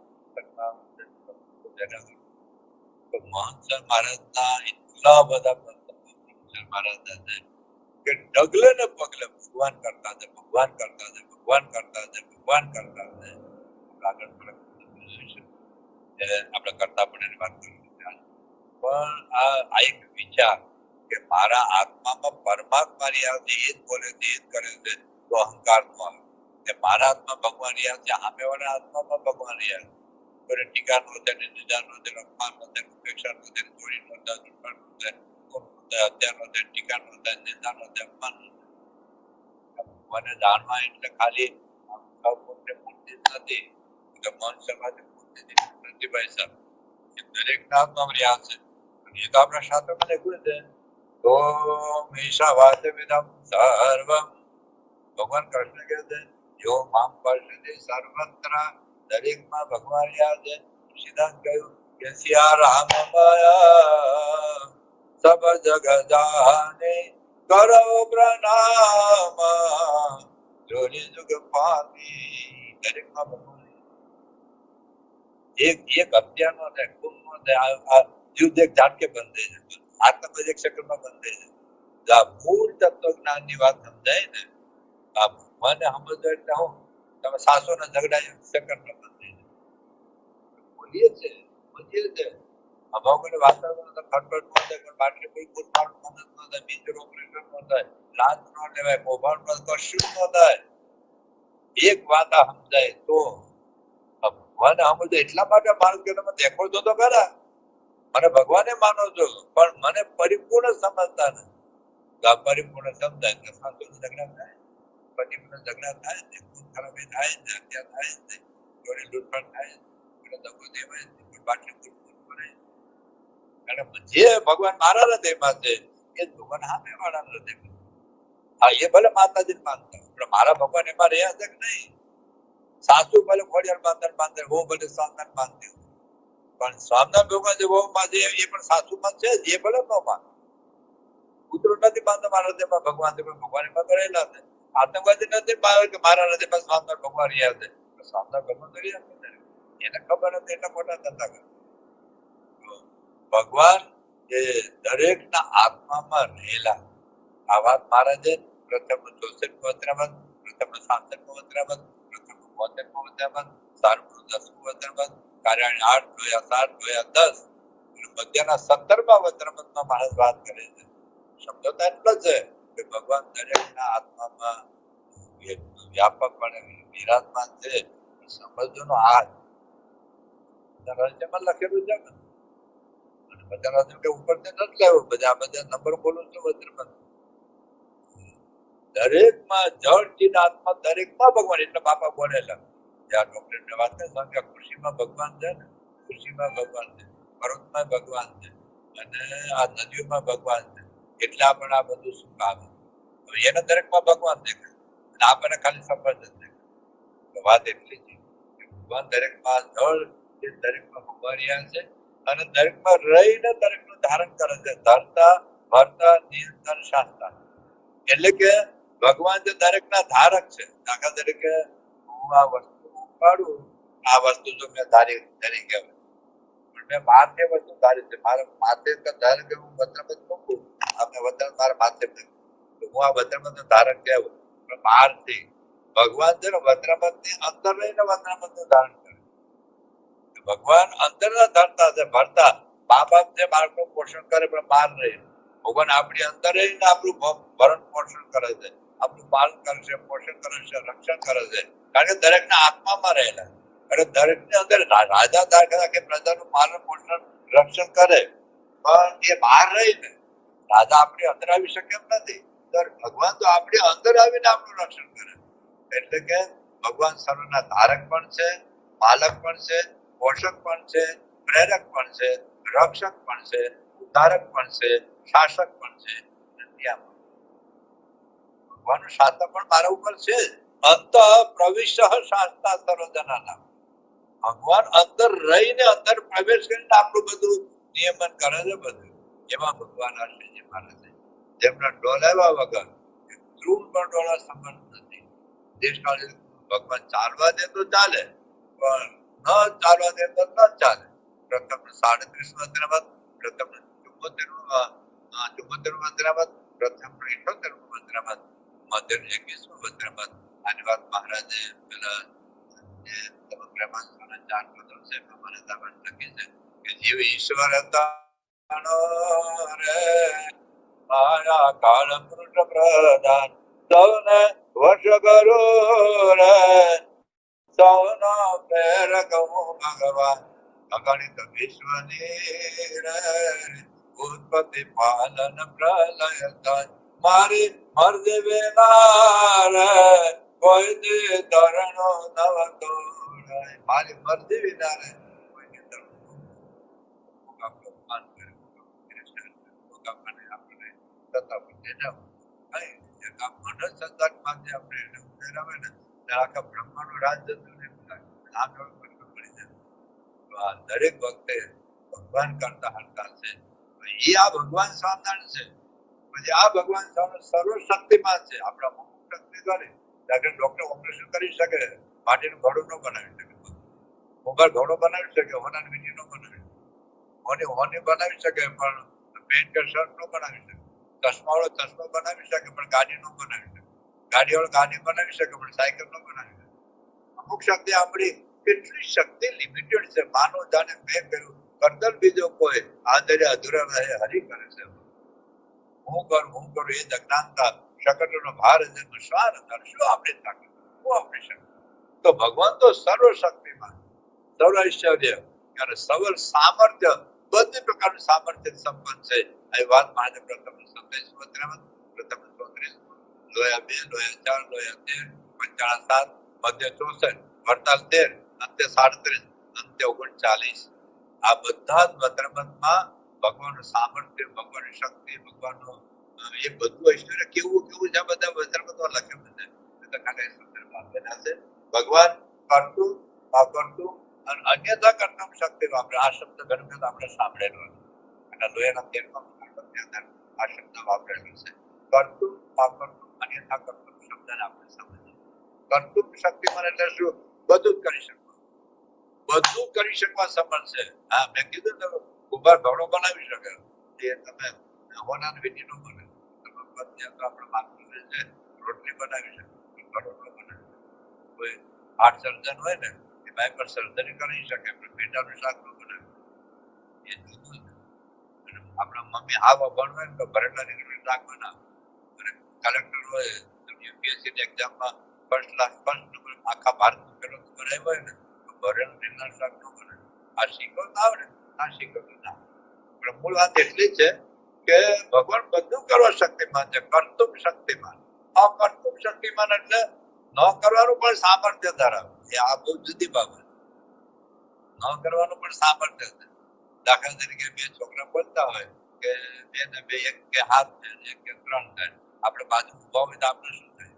તો મહંત મહારાજના એટલા બધા મહારાજના છે કે ડગલે ને પગલે ભગવાન કરતા છે, ભગવાન કરતા છે, ભગવાન કરતા છે, ભગવાન કરતા છે. આગળ આપણે કરતા પણ વાત કરી પણ આ એક વિચાર કે મારા આત્મામાં પરમાત્મા રહ્યા છે, એ જ બોલે છે, એ જ કરે છે, તો અહંકાર નો આવે. કે મારા આત્મા ભગવાન રહ્યા છે, સામેવાળા આત્મામાં ભગવાન રહ્યા છે. કોઈ ટીકા નો થાય, નિંદા નો થાય, અપમાન નો થાય, ઉપેક્ષા નો થાય, ચોરી નો થાય, દુષ્કર્મ નો થાય, હત્યા નો થાય, ટીકા નો થાય, નિંદા નો થાય, અપમાન નો થાય. મને જાણવા એટલે ખાલી મૂર્તિ નથી કે મન સમાધિ મૂર્તિ નથી, ભાઈ સાહેબ, એ દરેક ના આત્મા રહ્યા છે. એ તો આપણા શાસ્ત્રમાં લખ્યું છે, તો મીશા વાચમિદમ સર્વમ. ભગવાન કૃષ્ણ કહે છે, જો મામ પશ્યતિ સર્વત્ર, દરેકમાં ભગવાન રહ્યા છે. સિદ્ધાંત કહ્યું કે સિયારામ માયા સબ જગ જાને, કરો પ્રણામ જોની જુગ પામી. દરેકમાં ભગવાન એક એક હત્યાનો ને ખૂનનો ને આ યુદ્ધ એક ઝાટકે બંધ થઈ જાય, આત્મા એક સેકન્ડમાં બંધ થઈ જાય. મૂળ તત્વજ્ઞાનની વાત સમજાય ને, આ મને સમજો એટલે હું તમે સાસો ના ઝઘડા સેકન્ડમાં બંધ થઈ જાય. બોલીએ છે બોલીએ છે અભાવને વાતાવરણ તો ખટપટ ન થાય પણ બાટલી કોઈ પૂરપાડ મદદ ન થાય બીજું ઓપરેશન ન થાય લાત ન લેવાય કૌભાંડ ન કશું ન થાય એક વાત સમજાય તો ભગવાન સમજો એટલા માટે મારું કે તમે દેખો છો તો ખરા મને ભગવાને માનો છો પણ મને પરિપૂર્ણ સમજતા નથી પરિપૂર્ણ સમજાય તો સાચું ઝઘડા થાય પરિપૂર્ણ ઝઘડા થાય ને ખૂન ખરાબી થાય ને હત્યા થાય ને ચોરી લૂંટફાટ થાય ને દગો દેવાય ને બાટલી અને જે ભગવાન મારા હૃદયમાં છે એ ભગવાન સામે વાળા હૃદયમાં હા એ ભલે માતાજી માનતા પણ મારા ભગવાન એમાં રહ્યા છે કે નહીં સાસુ ભલે ખોડિયાર બાંધર હું ભલે સ્વામિનારાયણ માનતી પણ સ્વામિનારાયણ ભગવાન જે બહુ માનતી એ પણ સાસુમાં છે એ ભલે ન માન કૂતરો નથી માનતો મારા હૃદયમાં ભગવાન છે પણ ભગવાન એમાં રહેલા છે આતંકવાદી નથી કે મારા હૃદયમાં સ્વામિનારાયણ ભગવાન રહ્યા છે સ્વામિનારાયણ ભગવાન તો રહ્યા છે એને ખબર હતી એટલા મોટા થતા ગયા ભગવાન એ દરેક ના આત્મામાં રહેલા આ વાત મહારાજે પ્રથમ 64 વચનામત પ્રથમ 66 વચનામત પ્રથમ 72 વચનામત સારું 10 વચનામત કાર્યાણી 8 જોયા 7 જોયા 10 મધ્યના 17મા વચનામતમાં મહારાજ વાત કરે છે શબ્દતા એટલો છે કે ભગવાન દરેક ના આત્મામાં વ્યાપકપણે વિરાજમાન છે સમજવાનો આ રાજ્યમાં લખેલું છે બધા કે ઉપર નથી લાવ્યો બધા નંબર બોલું છું વજ્રમાં દરેક માં જળ ચિત આત્મા દરેક માં ભગવાન એટલે બાપા બોલેલા જ્યાં ડોક્ટર ને વાત કરે ખુશીમાં ભગવાન છે ને ખુશીમાં ભગવાન છે પર્વતમાં ભગવાન છે અને આ નદીઓમાં ભગવાન છે એટલે આપણે આ બધું સુખ આવે એના દરેક માં ભગવાન દેખાય અને આપણને ખાલી સફળ જ દેખાય વાત એટલી છે ભગવાન દરેક માં જળ દરેક માં ભગવાન છે અને દરેકમાં રહીને દરેકનું ધારણ કરે છે ધરતા ભરતા નિરંતર શાસ્તા એટલે કે ભગવાન જે દરેકના ધારક છે દાખલા તરીકે હું આ વસ્તુ ઉપાડું આ વસ્તુ જો મેં ધારી કહેવાય પણ મેં માથે વસ્તુ ધારી છે મારા માથે ધારે કે હું વજ્રમત મૂકું આપણે વજ્ર મારા માથે હું આ વજ્રમત ધારક કહેવું પણ બહારથી ભગવાન છે ને વજ્રમત ની અંદર રહીને વજ્રમત નું ધારણ કરે ભગવાન અંદર ધરતા છે ભરતા મા બાપ જે બાળકનું પોષણ કરે પણ બહાર રહે ભગવાન આપણી અંદર રહીને આપણું ભરણ પોષણ કરે છે આપણું પાલન કરે છે પોષણ કરે છે રક્ષણ કરે છે કારણ કે દરેક ના આત્મામાં રહેલા અને દરેક ની અંદર રાજા દાખલા કે પ્રજાનું પાલન પોષણ રક્ષણ કરે પણ એ બહાર રહીને રાજા આપણી અંદર આવી શકે એમ નથી ભગવાન તો આપણી અંદર આવીને આપણું રક્ષણ કરે એટલે કે ભગવાન સર્વના ધારક પણ છે પાલક પણ છે પોષક પણ છે પ્રેરક પણ છે રક્ષક પણ છે ઉદ્ધારક પણ છે શાસક પણ છે ભગવાનનું શાસન પણ મારા ઉપર છે અંત પ્રવિશ શાસ્તા સર્વજનાના ભગવાન અંદર રહીને અંદર પ્રવેશ કરીને આપણું બધું નિયમન કરે છે બધું એમાં ભગવાન આશ્રય મારે છે જેમના ડોલાવ્યા વગર ધ્રુવ પણ ડોલા સમર્થ નથી દેશકાળ ભગવાન ચાલવા દે તો ચાલે પણ ન ચાલવા દે તો ન ચાલે પ્રથમ 37 વચનામત પ્રથમ 74 વચનામત પ્રથમ 78 વચનામત મધ્ય 21 વચનામત આની વાત મહારાજે પેલા બ્રહ્માંડના 4 પદો છે મને તાબત લખી છે કે જીવ ઈશ્વર હતા રે માયા કાળ પુરુષ પ્રધાન સૌને વર્ષ કરો રે સૌનો પ્રેરક હું ભગવાન અગણિત વિશ્વની ઉત્પત્તિ પાલન પ્રલય થાય મારી મરજી વિના રે કોઈ દી ધરણો નવ તોડાય મારી મરજી વિના રે કોઈ દી ધરણો આપણો માન કરે આપણે આપણે તથા બુદ્ધિ ન હોય એક મનસ સંદર્ભમાં જે આપણે ઉમેરાવે ને આખા બ્રહ્માંડનો રાજ જતું દરેક વખતે ભગવાન કરતા હરતા છે એ આ ભગવાન સ્વામિનારાયણ છે પછી આ ભગવાન સર્વશક્તિમાન છે આપણા અમુક શક્તિ દ્વારા ડોક્ટર ઓપરેશન કરી શકે માટીનું ઘોડું ન બનાવી શકે મોબાઈલ ઘોડો બનાવી શકે હોનાની વીટી ન બનાવી હોની બનાવી શકે પણ પેન્ટ કે શર્ટ ન બનાવી શકે ચશ્મા વાળો ચશ્મો બનાવી શકે પણ ગાડી ન બનાવી શકે ગાડી વાળો ગાડી બનાવી શકે પણ સાયકલ ન બનાવી શકે અમુક શક્તિ આપણી કેટલી શક્તિ લિમિટેડ છે. માનો જાણે મેં કર્યું કરતલ બીજો કોઈ આદરે અધૂરા રહે હરી કરે છે. હું કરું એ જ અજ્ઞાનતા શકટનો ભાર જન્મ શ્વાર અંધાર. શું આપણી તાકાત, શું આપણી શક્તિ? તો ભગવાન તો સર્વશક્તિમાન, સર્વ ઐશ્વર્ય અને સર્વ સામર્થ્ય, બધી પ્રકારનું સામર્થ્ય સંપન્ન છે. આ વાત મહાદેવ પ્રથમ 27 પ્રથમ 34 લોયા 2 લોયા 4 લોયા 13 પંચાળા 7 મધ્ય 64 વડતાલ 13 અંત્ય 37 અંત્ય 39. આ બધા જ વત્રમતમાં ભગવાનનું સામર્થ્ય, ભગવાનની શક્તિ, ભગવાનનું એ બધું ઐશ્વર્ય કેવું કેવું છે. બધા વત્રમતમાં લખ્યું છે. ભગવાન કરતું અકર્તું અને અન્યથા કરતા શક્તિ વાપરે. આ શબ્દ ઘણી વખત આપણે સાંભળેલો અને લોહીના 13માં આ શબ્દ વાપરેલો છે. કરતું અકર્તું અન્યથા કરતું શબ્દને આપણે સમજીએ. કરતું શક્તિમાન એટલે શું? બધું જ કરી શકવા, બધું કરી શકવા સમર્થ છે. હા, મેં કીધું ને કુંભાર ઘડો બનાવી શકે. એ તમે હોનાની વીટી નો બને. આપણે માથું છે રોટલી બનાવી શકે, ઘડો ન બનાવી. કોઈ હાર્ટ સર્જન હોય ને એ ભાઈ પર સર્જરી કરી શકે, પણ પેટાનું શાક ન બનાવે. એ જુદું છે. આપણા મમ્મી આવા ભણવે ને તો ભરેલા રીંગણનું શાક બનાવે. અને કલેક્ટર હોય યુપીએસસી ની એક્ઝામમાં ફર્સ્ટ નંબર આખા ભારતનો પેલો નંબર આવ્યો હોય ને તો ભરેલું રીંગણનું શાક ન બનાવે. આ શીખો ના આવડે, આ શીખો ના. પણ મૂળ વાત એટલી છે કે ભગવાન બધું કરવા શક્તિમાન છે. કર્તુમ શક્તિમાન, અકર્તુમ શક્તિમાન એટલે ન કરવાનું પણ સામર્થ્ય ધરાવે. એ આ બહુ જુદી બાબત. ન કરવાનું પણ સામર્થ્ય છે. દાખલા તરીકે બે છોકરા બોલતા હોય કે બે ને બે, એક કે હાથ છે, એક કે 3 થાય. આપણે બાજુ ઉભા હોય તો આપણે શું થાય?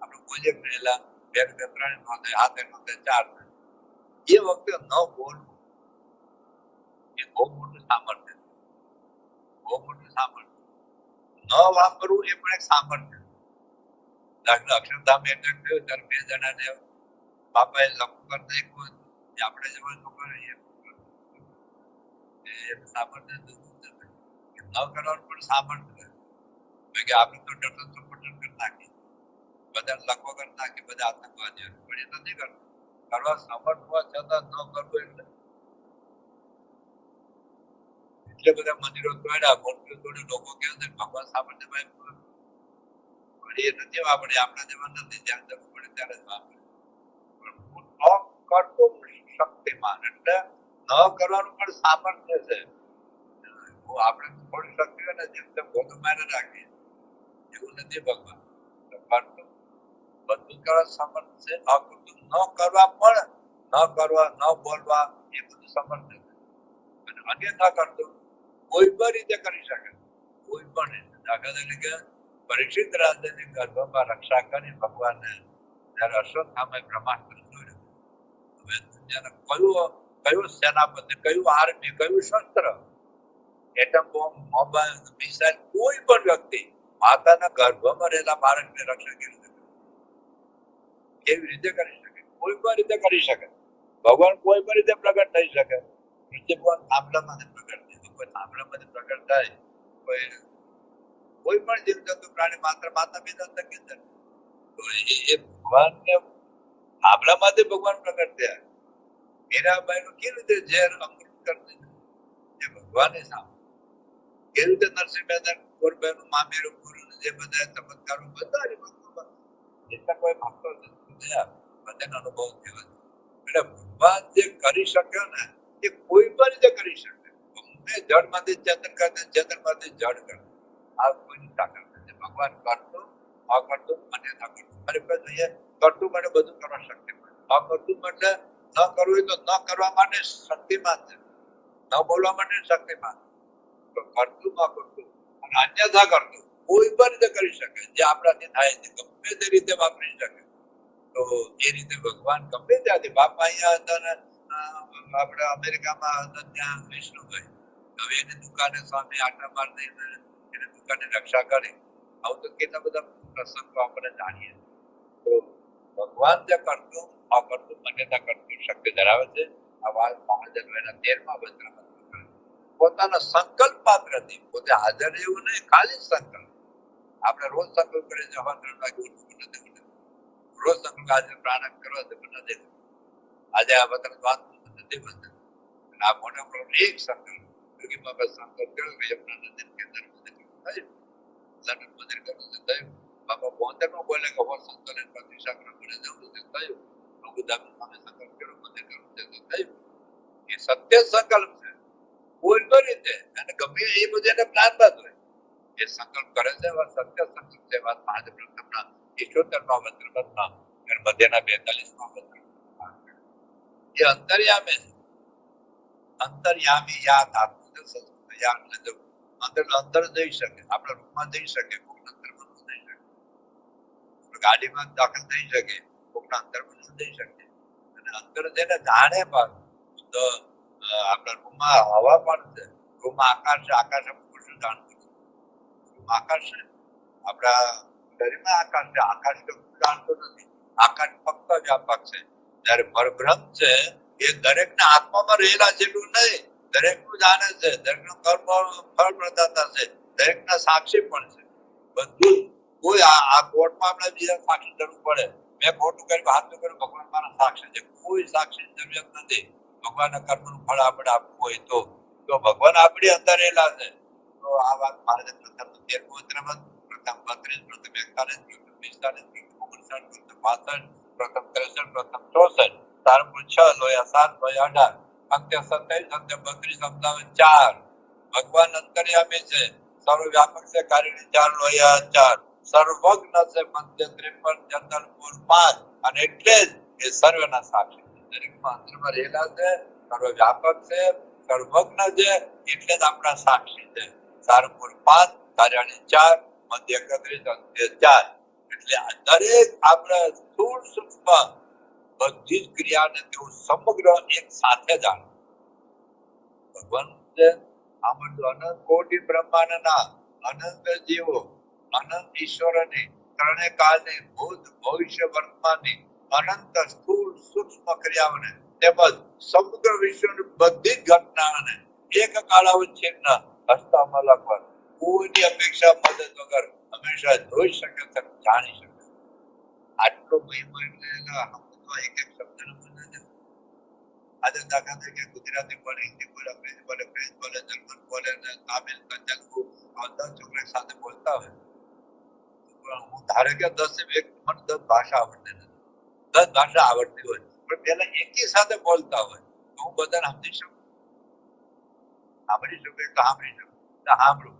આપણે બોલીએ પેલા 2 કે 3 નો થાય, હાથે નો થાય, 4 થાય. એ વખતે ન બોલવું એ બહુ મોટું સામર્થ્ય, બહુ મોટું સામર્થ્ય. ન વાપરવું એ પણ એક સામર્થ્ય. દાખલા અક્ષરધામ એટેક થયો ત્યારે 2 જણાને બાપાએ લખવું કરતા એક આપણે જવા છોકરા સામર્થ્ય ન કરવાનું પણ સામર્થ્ય. કે આપણે તો ડટન સપોર્ટન કરી નાખીએ, બધા લખવો કરી નાખીએ, બધા આતંકવાદીઓ, પણ એ નથી કરવું. કરવા સમર્થ હોવા છતાં ન કરવું એટલે બધા મંદિરો તોડ્યા, મૂર્તિઓ તોડી. લોકો કહે છે ભગવાન સામર્થ્ય ભાઈ એ નથી વાપરે, આપણા જેવા નથી. જ્યાં જરૂર પડે ત્યારે જ વાપરે. કરતું શક્તિમાન એટલે ન કરવાનું પણ સામર્થ્ય છે. આપણે થોડી શક્તિ હોય ને જેમ તેમ ભોગ મારે રાખીએ, એવું નથી ભગવાન. કરતું બધું કરવા સમર્થ છે. અકર્તું ન કરવા પણ, ન કરવા, ન બોલવા એ બધું સમર્થ છે. અને અન્યથા કરતું કોઈ પણ રીતે કરી શકે, કોઈ પણ રીતે. દાખલા તરીકે પરીક્ષિત રાજાની ગર્ભમાં રક્ષા કરી ભગવાનને જયારે અશ્વત્થામાએ બ્રહ્માસ્ત્ર જોડ્યું. હવે કયું સેનાપતિ, કયું આર્મી, કયું શસ્ત્ર, એટમ બોમ્બ, મોબાઈલ, મિસાઇલ, કોઈ પણ વ્યક્તિ માતાના ગર્ભમાં રહેલા બાળકને રક્ષા કરી શકે. કેવી રીતે કરી શકે? કોઈ પણ રીતે કરી શકે. ભગવાન કોઈ પણ રીતે પ્રગટ થઈ શકે. ભગવાન થાંભલામાંથી પ્રગટ થાય, કોઈ થાંભલામાંથી પ્રગટ થાય, કોઈ પણ જીવજંતુ પ્રાણી માત્ર માતા પિતા થકી જ. તો એ ભગવાનને થાંભલામાંથી ભગવાન પ્રગટ થયા. મીરાબાઈ નું કેવી રીતે ઝેર અમૃત કરી દીધું એ ભગવાનની સામે. કેવી રીતે નરસિંહ મહેતા કોરબાઈનું મામેરું પૂરું જે બધા ચમત્કારો બધા જેટલા કોઈ ભક્તો થયા બધાનો અનુભવ થયો. એટલે ભગવાન જે કરી શક્યો ને એ કોઈ પણ રીતે કરી શકે. ગમે જળમાંથી ચેતન કરે, ચેતનમાંથી જળ કરે. આ કોઈની તાકાત નથી. ભગવાન કરતું અકર્તું અન્યથા કરતું. ખરેખર જોઈએ કરતું માટે બધું કરવા શક્તિ મળે. અકર્તું એટલે ન કરવું તો ન કરવા માટે શક્તિમાન છે, ન બોલવા માટે શક્તિમાન. તો કરતું અકર્તું અને અન્યથા કરતું કોઈ પણ રીતે કરી શકે. જે આપણાથી થાય છે ગમે તે રીતે વાપરી શકે. તો એ રીતે ભગવાન ગમે ત્યાંથી બાપા અહીંયા હતા ને આપણે અમેરિકામાં હતા ત્યાં વિષ્ણુભાઈ, હવે એની દુકાને સ્વામી આટા માર દઈને એને દુકાને રક્ષા કરી. આવું તો કેટલા બધા પ્રસંગો આપણે જાણીએ. તો ભગવાન જે કરતું અકર્તું અન્યથા કરતું શક્તિ ધરાવે છે. આ વાત મહાજન્મના 13મા વચનમાં પોતાના સંકલ્પ માત્રથી, પોતે હાજર એવું નહીં, ખાલી સંકલ્પ. આપણે રોજ સંકલ્પ કરીએ છીએ 3 વાગે ઉઠવું નથી, રોજ સંકલ્પ આજે પ્રાણાયામ કરવા છે નથી. આજે આ બધા વાત નથી બનતા. આ મોટા પ્રમાણે એક સંકલ્પ સંકલ્પ કર્યો કે યમુના નદી કે અંદર મંદિર થયું, લંડન મંદિર કરવું છે થયું, બાબા 72 માં બોલે કે હું સંતોને પ્રતિષ્ઠા કરે જવું છે થયું, અબુધાબી સામે સંકલ્પ કર્યો મંદિર કરવું છે તો થયું. એ સત્ય સંકલ્પ છે. કોઈ પણ રીતે અને ગમે એ બધું એને પ્લાન બાદ હોય એ સંકલ્પ કરે છે. સત્ય સંકલ્પ છે. વાત પાંચ પ્રથમના 78માં વચનમાં અને મધ્યના 42માં વચનમાં એ અંતર્યામી છે. અંતર્યામી યાદ આત્મ યાદ ને અંદર અંદર જઈ શકે, આપણા રૂમમાં જઈ શકે, કોઈના અંતરમાં ન જઈ શકે, ગાડીમાં દાખલ થઈ શકે, કોઈના અંતરમાં ન જઈ શકે. અને અંદર જઈને જાણે પણ તો આપણા રૂમમાં હવા પણ છે, રૂમમાં આકાશ છે, આકાશ શું જાણતું આકાશ છે, આપણા શરીરમાં આકાશ છે, આકાશ તો જાણતું નથી. આકાશ ફક્ત વ્યાપક છે. જયારે પરબ્રહ્મ છે એ દરેકના આત્મામાં રહેલા જેટલું નહીં, દરેકનું જાણે છે, દરેકનું કર્મ ફળ પ્રદાતા છે, દરેકના સાક્ષી પણ છે. બધું કોઈ આ કોર્ટમાં આપણે બીજા સાક્ષી જરૂર પડે, મેં ખોટું કર્યું હાથું કર્યું ભગવાન મારા સાક્ષી છે, કોઈ સાક્ષી જરૂરિયાત નથી. ભગવાનના કર્મનું ફળ આપણે આપવું હોય તો ભગવાન આપણી અંદર રહેલા છે. તો આ વાત મારે પ્રથમ 13 પ્રથમ 32 પ્રથમ 41 પ્રથમ 45 પ્રથમ 59 પ્રથમ 63 પ્રથમ 64 તારપુર 6 લોયા 7 લોયા 18 અંત્ય 27 અંત્ય 32 અમદાવાદ 4 ભગવાન અંતર્યામી છે, સર્વવ્યાપક છે, કાર્યની 4 લોયા 4 સર્વજ્ઞ છે, મધ્ય 53 જંતરપુર 5 અને એટલે જ એ સર્વના સાક્ષી છે. દરેકમાં અંતરમાં રહેલા છે, સર્વવ્યાપક છે, સર્વજ્ઞ છે, એટલે જ આપણા સાક્ષી છે. સારપુર 5 કાર્યાની 4 મધ્ય 31 અંત્ય 4 એટલે દરેક આપણા સ્થૂળ સૂક્ષ્મ બધી જ ક્રિયાને તેઓ સમગ્ર એક સાથે જાણે. ભગવાન છે આમાં અનંત કોટી બ્રહ્માંડના અનંત જીવો, અનંત ઈશ્વરની ત્રણે કાળની ભૂત ભવિષ્ય વર્તમાનની અનંત સ્થૂળ સૂક્ષ્મ ક્રિયાઓને તેમજ સમગ્ર વિશ્વની બધી જ ઘટનાઓને એક કાળાવચ્છિન્ન હસ્તામાં લખવા કોઈની અપેક્ષા મદદ વગર હંમેશા જોઈ શકે છે, જાણી શકે. આટલો મહિમા એટલે એક એક શબ્દનો મદદ. આજે દાખલા તરીકે ગુજરાતી બોલે, હિન્દી બોલે, અંગ્રેજી બોલે, ફ્રેન્ચ બોલે, જર્મન બોલે, તામિલ, તેલુગુ આ 10 છોકરા સાથે બોલતા હોય, હું ધારે કે 10 મને 10 ભાષા આવડતી નથી, 10 ભાષા આવડતી હોય પણ પેલા એકી સાથે બોલતા હોય તો હું બધાને સમજી શકું, સાંભળી શકું, એક સાંભળી શકું, સાંભળું.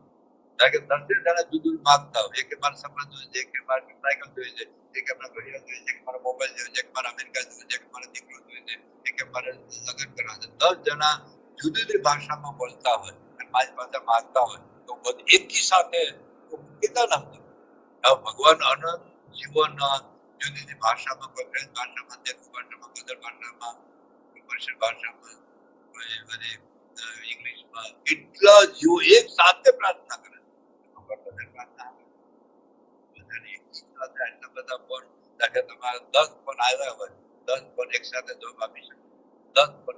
કે 10 જણા જુદું માંગતા હોય, એક મારે સમજ જોઈએ છે, એક મારે સાયકલ જોઈએ છે, એક મારે ઘડિયાળ જોઈએ છે, એક મારે મોબાઈલ જોઈએ છે, એક મારે અમેરિકા જોઈએ છે, એક મારે દીકરો જોઈએ છે, એક મારે લગ્ન કરવા છે. 10 જણા જુદી જુદી ભાષામાં બોલતા હોય અને મારી પાસે માંગતા હોય તો બધું એકી સાથે કેટલા નામ ભગવાન અનંત જીવન જુદી જુદી ભાષામાં, કોઈ ફ્રેન્ચ ભાષામાં, તેલુગુ ભાષામાં, ગદર ભાષામાં, પર્શિયન ભાષામાં, કોઈ બધી ઇંગ્લિશમાં કેટલા જીવો એક સાથે પ્રાર્થના કરે. એટલા બધા ફોન તમારે 10 ફોન આવ્યા હોય, 10 ફોન એક સાથે જવાબ આપી શકે, 10 ફોન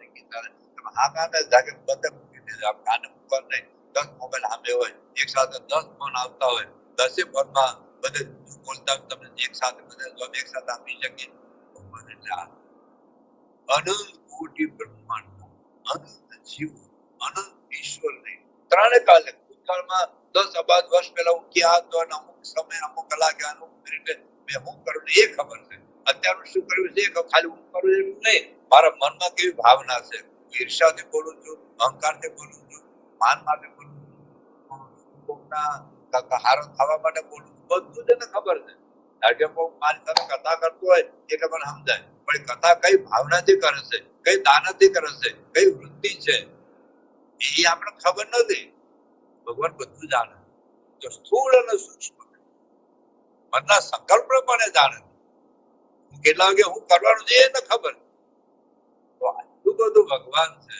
જાગે બધા મૂકી દીધા, આને ફોન નહીં, 10 મોબાઈલ સામે હોય એક સાથે 10 ફોન આવતા હોય, 10 ફોનમાં બધે બોલતા તમને એક સાથે બધા જવાબ એક સાથે આપી શકે. એટલે અનંત કોટી બ્રહ્માંડ, અનંત જીવ, અનંત ઈશ્વર નહીં ત્રણે કાલે ભૂતકાળમાં 10 અબજ વર્ષ પહેલા હું ક્યાં હતો અને અમુક સમય અમુક કલાકે અમુક મિનિટે મેં શું કર્યું એ ખબર છે. અત્યારનું શું કર્યું છે ખાલી હું કરું એવું નહીં, મારા મનમાં કેવી ભાવના છે, ઈર્ષાથી બોલું છું, અહંકારથી બોલું છું, માન માટે બોલું છું, કોકના હારો થવા માટે બોલું છું, બધું જ એને ખબર છે. આજે મારી સાથે કથા કરતો હોય એટલે મને સમજાય, પણ કથા કઈ ભાવનાથી કરે છે, કઈ દાનથી કરે છે, કઈ વૃત્તિ છે એ આપણે ખબર નથી. ભગવાન બધું જાણે, તો સ્થૂળ અને સૂક્ષ્મ મનના સંકલ્પ પણ જાણે, હું કેટલા વાગે હું કરવાનું છે એને ખબર. તો આટલું બધું ભગવાન છે.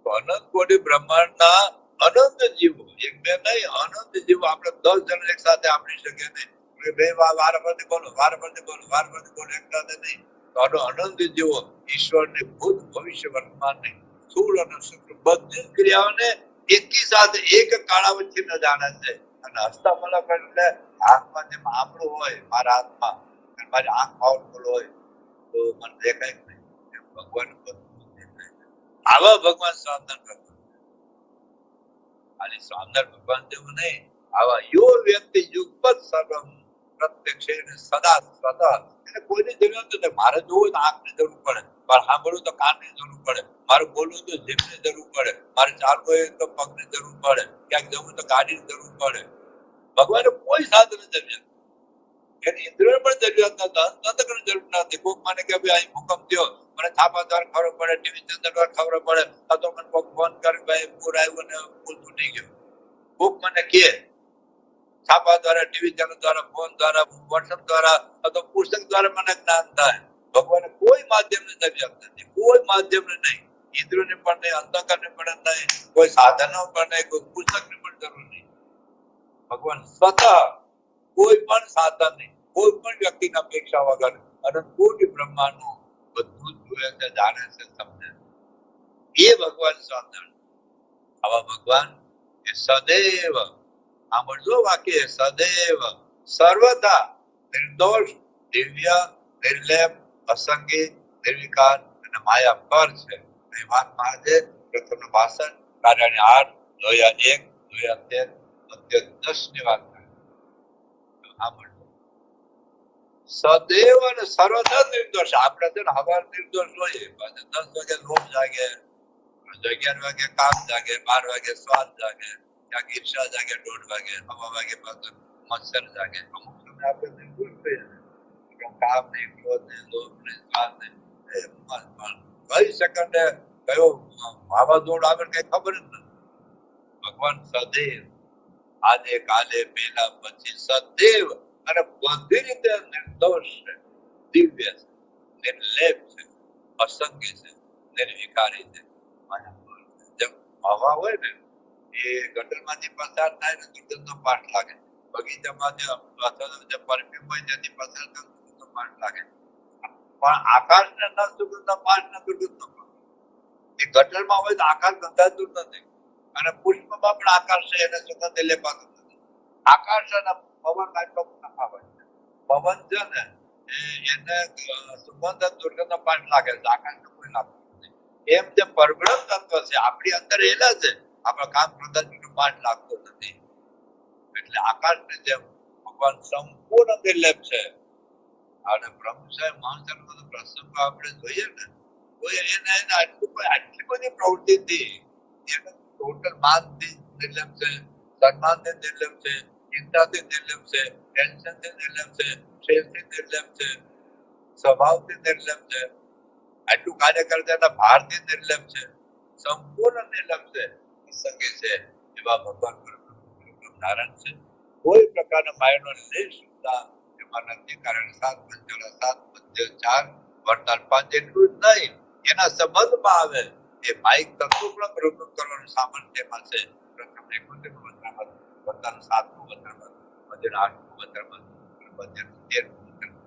તો અનંત કોટી બ્રહ્માંડના અનંત જીવો, એક બે નહીં, અનંત જીવો આપણે 10 જણ એક સાથે આપણી શકીએ નહીં. બે વાર પરથી બોલો, વાર પરથી બોલો, વાર પરથી બોલો, એક સાથે નહીં. તો અનંત જીવો ઈશ્વરની ભૂત ભવિષ્ય વર્તમાનની સ્થૂળ અને સૂક્ષ્મ બધી જ ક્રિયાઓને એકી સાથે એક કાળાવચ્છિન્ન જાણે છે. અને હસ્તમલક એટલે હાથમાં જેમ આંબળું હોય મારા હાથમાં, મારી આંખ પાવરફુલ હોય તો મને દેખાય નહીં, ભગવાન બધું દેખાય. આવા ભગવાન સ્વામિનારાયણ ભગવાન, ખાલી સ્વામિનારાયણ ભગવાન જેવું નહીં, આવા યો વ્યક્તિ યુગપત સર્વમ પ્રત્યક્ષેણ સદા સદા. એને કોઈની જરૂર નથી. મારે જોવું તો આંખની જરૂર પડે, મારે સાંભળવું તો કાનની જરૂર પડે, મારે બોલવું તો જીભની જરૂર પડે, મારે ચાલવું હોય તો પગની જરૂર પડે, ક્યાંક જવું તો ગાડીની જરૂર પડે. ભગવાને કોઈ સાધન જરૂર, એની ઇન્દ્રિયો પણ જરૂરિયાત નથી, અંતકરણ જરૂર નથી. કોક મને કે ભાઈ અહીં ભૂકંપ થયો, મને છાપા દ્વારા ખબર પડે, ટીવી ચેનલ દ્વારા ખબર પડે, આ તો મને કોક ફોન કરી ભાઈ પૂર આવ્યું ને પુલ તૂટી ગયો. કોક મને કે છાપા દ્વારા, ટીવી ચેનલ દ્વારા, ફોન દ્વારા, વોટ્સએપ દ્વારા, અથવા પુસ્તક દ્વારા મને જ્ઞાન થાય. ભગવાને કોઈ માધ્યમની જરૂરિયાત નથી, કોઈ માધ્યમને નહીં, ઇન્દ્રિયોની પણ નહીં, અંતકરણની પણ નહીં, કોઈ સાધનો પણ નહીં, કોઈ પુસ્તકની પણ જરૂર નહીં. ભગવાન સ્વતઃ કોઈ પણ સાધન નહીં, કોઈ પણ વ્યક્તિના અપેક્ષા વગર અને કોટી બ્રહ્માંડનું બધું જ જોયે છે, જાણે છે, સમજે એ ભગવાન સ્વામિનારાયણ. આવા ભગવાન એ સદૈવ, સાંભળજો વાક્ય, સદૈવ સર્વદા નિર્દોષ, દિવ્ય, નિર્લેપ, અસંગી, નિર્વિકાર અને માયા પર છે. એ વાત મહાદેવ પ્રથમ ભાષણ કાર્યાની 8, 2001, 2013, 10 ની વાત કરે. સદૈવ અને સર્વદા નિર્દોષ. આપણે છે ને હવાર નિર્દોષ હોઈએ, 10 વાગે લોભ જાગે, 11 વાગે કામ જાગે, 12 વાગે સ્વાદ જાગે, ક્યાંક ઈર્ષા જાગે, 1:30 વાગે, 1 વાગે મત્સર જાગે. અમુક સમય આપણે નિર્દોષ થઈએ, કામ નહીં, ક્રોધ નહીં, લોભ નહીં, સ્વાદ નહીં. કઈ સેકન્ડે કયો વાવાઝોડું આવે કઈ ખબર જ નથી. ભગવાન સદૈવ, આજે કાલે પેલા પછી સદૈવ અને બધી રીતે નિર્દોષ છે, દિવ્ય છે, નિર્લેપ છે, અસંગી છે, નિર્વિકારી છે. જેમ હવા હોય ને એ ગટરમાંથી પસાર થાય ને દુર્ગંધનો પાઠ લાગે, બગીચામાં જે પરફ્યુમ હોય ત્યાંથી પસાર થાય દુર્ગંધનો પાઠ લાગે, પણ આકાશને ન સુગંધનો પાઠ ન દુર્ગંધનો પાઠ. એ ગટરમાં હોય તો આકાશ ગંધાતું નથી, અને પુષ્પમાં પણ આકાશ છે એને સુગંધ લેપાતું નથી. આકાશ અને પવન આટલો તફાવત છે. પવન છે ને એને સુગંધ દુર્ગંધનો પાઠ લાગે છે, આકાશને કોઈ લાગતું નથી. એમ જે પરબ્રહ્મ તત્વ છે આપણી અંદર એલા છે, આપણા કામ પ્રદાનનો પાઠ લાગતો નથી. એટલે આકાશને જેમ ભગવાન સંપૂર્ણ નિર્લેપ છે. અને બ્રહ્મ સાહેબ મહાસર્વ પ્રસંગો આપણે જોઈએ ને તો એને આટલી બધી પ્રવૃત્તિ હતી, એને ટોટલ માનથી નિર્લેપ છે, સન્માનથી નિર્લેપ છે, ચિંતાથી નિર્લેપ છે, ટેન્શનથી નિર્લેપ છે, સ્ટ્રેસથી નિર્લેપ છે, સ્વભાવથી નિર્લેપ છે, આટલું કાર્ય કરતા એના ભારથી નિર્લેપ છે, સંપૂર્ણ નિર્લેપ છે, સંગે છે. એવા ભગવાન નારાયણ છે. કોઈ પ્રકારના માયાનો લેશ સુદ્ધા એમાં નથી. કારણ 7 પંચાળા 7 મધ્ય 4 વર્તાલ 5 એટલું જ નહીં, એના સંબંધમાં આવે એ માઇક તત્વ પણ પ્રવૃત્ત કરવાનું સામર્થ્યમાં છે. પ્રથમ 71 મંત્રમાં, વર્તાલ 7નું મંત્રમાં, મધ્ય 8નું મંત્રમાં, મધ્ય 13નું મંત્રમાં.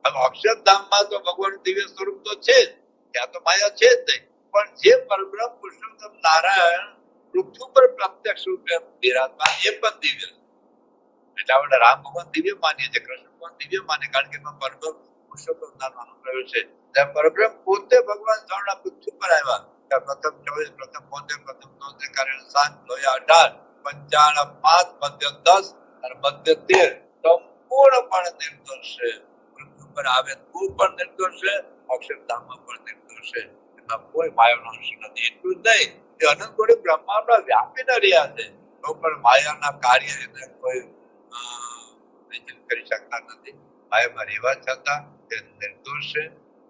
હવે અક્ષરધામમાં તો ભગવાન દિવ્ય સ્વરૂપ તો છે જ, ત્યાં તો માયા છે જ નહીં, પણ જે પરબ્રહ્મ પુરુષોત્તમ નારાયણ પૃથ્વી પર પ્રત્યક્ષ રૂપે બિરાજમાન એ પણ દિવ્ય. એટલે આપણે રામ ભગવાન દિવ્ય માનીએ છીએ, કૃષ્ણ ભગવાન દિવ્ય માનીએ, કારણ કે એમાં પરબ્રહ્મ પુરુષોત્તમ નામનો અનુપ્રયોગ છે. ત્યાં પરબ્રહ્મ પોતે ભગવાન સ્વર્ણ પૃથ્વી પર આવ્યા. ત્યાં પ્રથમ 24, પ્રથમ 72, પ્રથમ 73, કાર્ય 7, 18, 55, 5, મધ્ય 10 અને મધ્ય 13 સંપૂર્ણપણે નિર્દોષ છે. પૃથ્વી પર આવે તો પણ નિર્દોષ છે, અક્ષરધામમાં પણ નિર્દોષ છે. એમાં કોઈ માયાનો અંશ નથી. એટલું જ નહીં, એ અનંત કોટી બ્રહ્માંડમાં વ્યાપીને રહ્યા છે, તો પણ માયાના કાર્ય એને કોઈ કરી શકતા નથી. માયામાં રહેવા છતાં તે નિર્દોષ છે.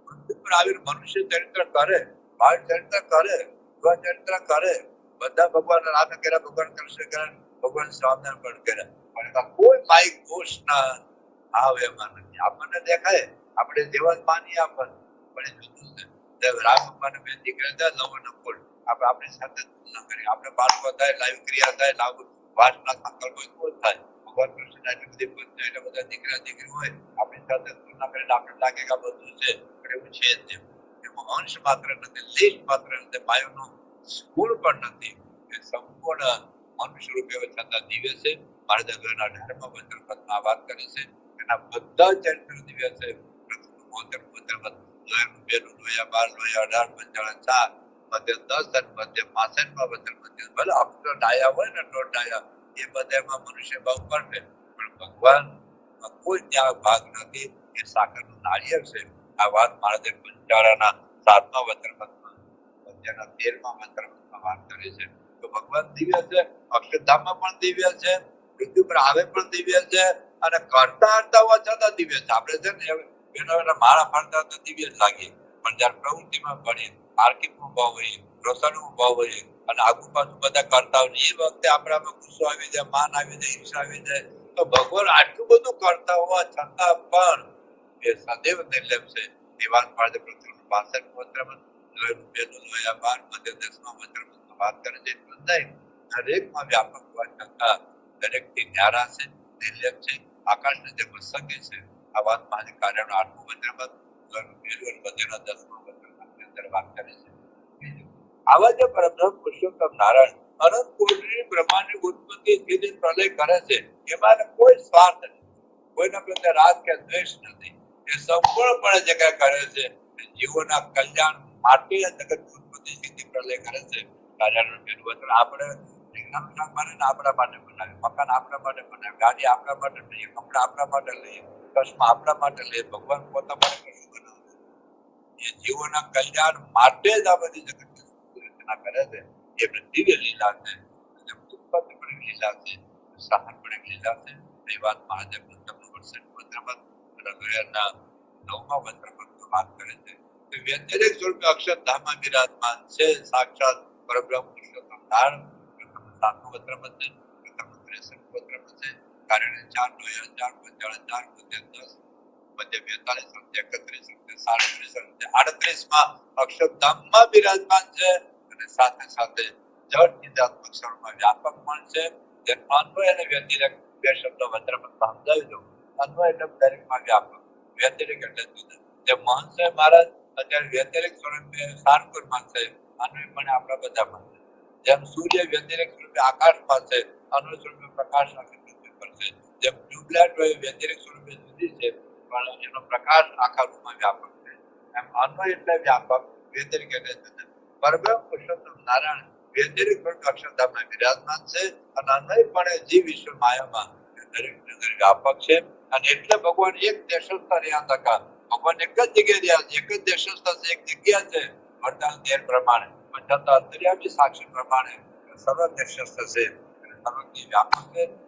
પૃથ્વી પર આવીને મનુષ્ય ચરિત્ર કરે, બાળ ચરિત્ર કરે, યુવા ચરિત્ર કરે, બધા ભગવાન રામે કર્યા, ભગવાન કૃષ્ણ કર્યા, ભગવાન સ્વામિનારાયણ પણ કર્યા, પણ એમાં કોઈ માઇક દોષ ના આવે એમાં નથી. આપણને દેખાય આપણે જેવા જ માનીએ આપણને, પણ એ જુદું છે. રામ ભગવાન બે દીકરા હતા, લવ અને કુલ, આપણે આપણી સાથે તુલના કરીએ. આપણે બાળકો થાય, લાઈવ ક્રિયા થાય, લાભ વાસના સંકલ્પો કોઈ થાય. ભગવાન કૃષ્ણ એટલી બધી પત્ની, એટલે બધા દીકરા દીકરી હોય, આપણી સાથે તુલના કરીને આપણે લાગે કે આ બધું છે, પણ એવું છે જ નહીં. એમાં અંશ માત્ર નથી, લેશ માત્ર નથી, માયાનો ગુણ પણ નથી. એ સંપૂર્ણ મનુષ્ય રૂપે છતાં દિવ્ય છે. મારા જગતના 18મા વચનમાં વાત કરી છે, એના બધા ચરિત્ર દિવ્ય છે. લોહીનું પેલું લોહી 12 લોહી 18 પંચાળા 4 મધ્ય 10 અને મધ્ય 65 માં વતન મધ્ય ભલે અક્ષર ડાયા હોય ને દોઢ ડાયા એ બધામાં મનુષ્ય ભાવ કરશે પણ ભગવાન કોઈ ત્યાં ભાગ નથી એ સાકરનું નાળિયેર છે આ વાત મહાદેવ પંચાળાના 7મા વતનમાં મધ્યના 13મા વતનમાં વાત કરે છે તો ભગવાન દિવ્ય છે અક્ષરધામમાં પણ દિવ્ય છે પૃથ્વી પર આવે પણ દિવ્ય છે અને કરતા હરતા હોવા છતાં દિવ્ય છે આપણે છે ને એના માળા ફરતા તો દિવ્ય જ લાગીએ પણ જયારે પ્રવૃત્તિમાં પડીએ આર્થિકમાં ભાવ હોઈએ રોષણમાં ભાવ હોઈએ અને આજુબાજુ બધા કરતા હોય એ વખતે આપણામાં ગુસ્સો આવી જાય માન આવી જાય ઈર્ષા આવી જાય તો ભગવાન આટલું બધું કરતા હોવા છતાં પણ એ સદૈવ નિર્લેપ છે એ વાત પાડે પૃથ્વી 62 વસ્ત્રમાં લોહીનું પેલું લોહી 12 મધ્ય 10મા વસ્ત્રમાં વાત કરે છે એટલું જ નહીં દરેકમાં વ્યાપક હોવા છતાં દરેકથી ન્યારા છે નિર્લેપ છે આકાશને જે પ્રસંગે છે આ વાત મારી કાર્યનો 8મું વસ્ત્રમાં લોહીનું પેલું અને મધ્યના 10મા વસ્ત્રમાં અંદર વાત કરે છે આવા જે પરબ્રહ્મ પુરુષોત્તમ નારાયણ અનંત કોટી બ્રહ્માંડની ઉત્પત્તિ સ્થિતિ પ્રલય કરે છે એમાં કોઈ સ્વાર્થ નથી કોઈના પ્રત્યે રાગ કે દ્વેષ નથી એ સંપૂર્ણપણે જગ્યા કરે છે જીવોના કલ્યાણ માટે જગત ઉત્પત્તિ સ્થિતિ પ્રલય કરે છે કાર્યનું પેલું આપણે આપણા માટે બનાવ્યું મકાન આપણા માટે બનાવ્યું ગાડી આપણા માટે લઈએ કપડા આપણા માટે લઈએ ચશ્મા આપણા માટે લઈએ ભગવાન પોતા માટે કશું બનાવે એ જીવોના કલ્યાણ માટે જ આ બધી જગત કરે છે એ દિવ્ય લીલા છે ઉત્પત્તિ પણ લીલા છે સહન પણ લીલા છે એ વાત મહાદેવ મંત્રમાં અને લોહિયાના 9મા મંત્રમાં વાત કરે છે કે વ્યતિરેક સ્વરૂપે અક્ષરધામમાં બિરાજમાન છે સાક્ષાત પરબ્રહ્મ પુરુષોત્તમ નારાયણ 7મું મંત્રમાં છે 63મું મંત્રમાં છે કારણ 4 લોહી 4 પંચાળા 4 મધ્ય 10 મધ્ય 42 31 37 38માં અક્ષરધામમાં બિરાજમાન છે સાથે સાથે જળ ચિંતાત્મક સ્વરૂપમાં વ્યાપક પણ છે જે અન્વય અને વ્યતિરેક બે શબ્દો મંત્રમાં સમજાવી દઉં અન્વય એટલે દરેકમાં વ્યાપક વ્યતિરેક એટલે જુદા જે મહંત મહારાજ અત્યારે વ્યતિરેક સ્વરૂપે સારંગપુરમાં છે અન્વય પણ આપણા બધામાં છે જેમ સૂર્ય વ્યતિરેક સ્વરૂપે આકાશમાં છે અન્વય સ્વરૂપે પ્રકાશ પૃથ્વી પર છે જેમ ટ્યુબલાઇટ હોય વ્યતિરેક સ્વરૂપે જુદી છે પણ એનો પ્રકાશ આખા રૂપમાં વ્યાપક છે એમ અન્વય એટલે વ્યાપક વ્યતિરેક એટલે જુદા પરબ્રહ્મ પુરુષોત્તમ નારાયણ વ્યતિરેક અક્ષરધામમાં બિરાજમાન છે અને અન્વયપણે જીવ વિશ્વ માયામાં દરેક વ્યાપક છે અને એટલે ભગવાન એક દેશસ્થ રહ્યા હતા ભગવાન એક જ જગ્યાએ રહ્યા છે એક જ દેશસ્થ એક જગ્યા છે વરદાન દેર પ્રમાણે પણ છતાં અંતર્યામી સાક્ષી પ્રમાણે સર્વ દેશસ્થ છે અને સર્વથી વ્યાપક છે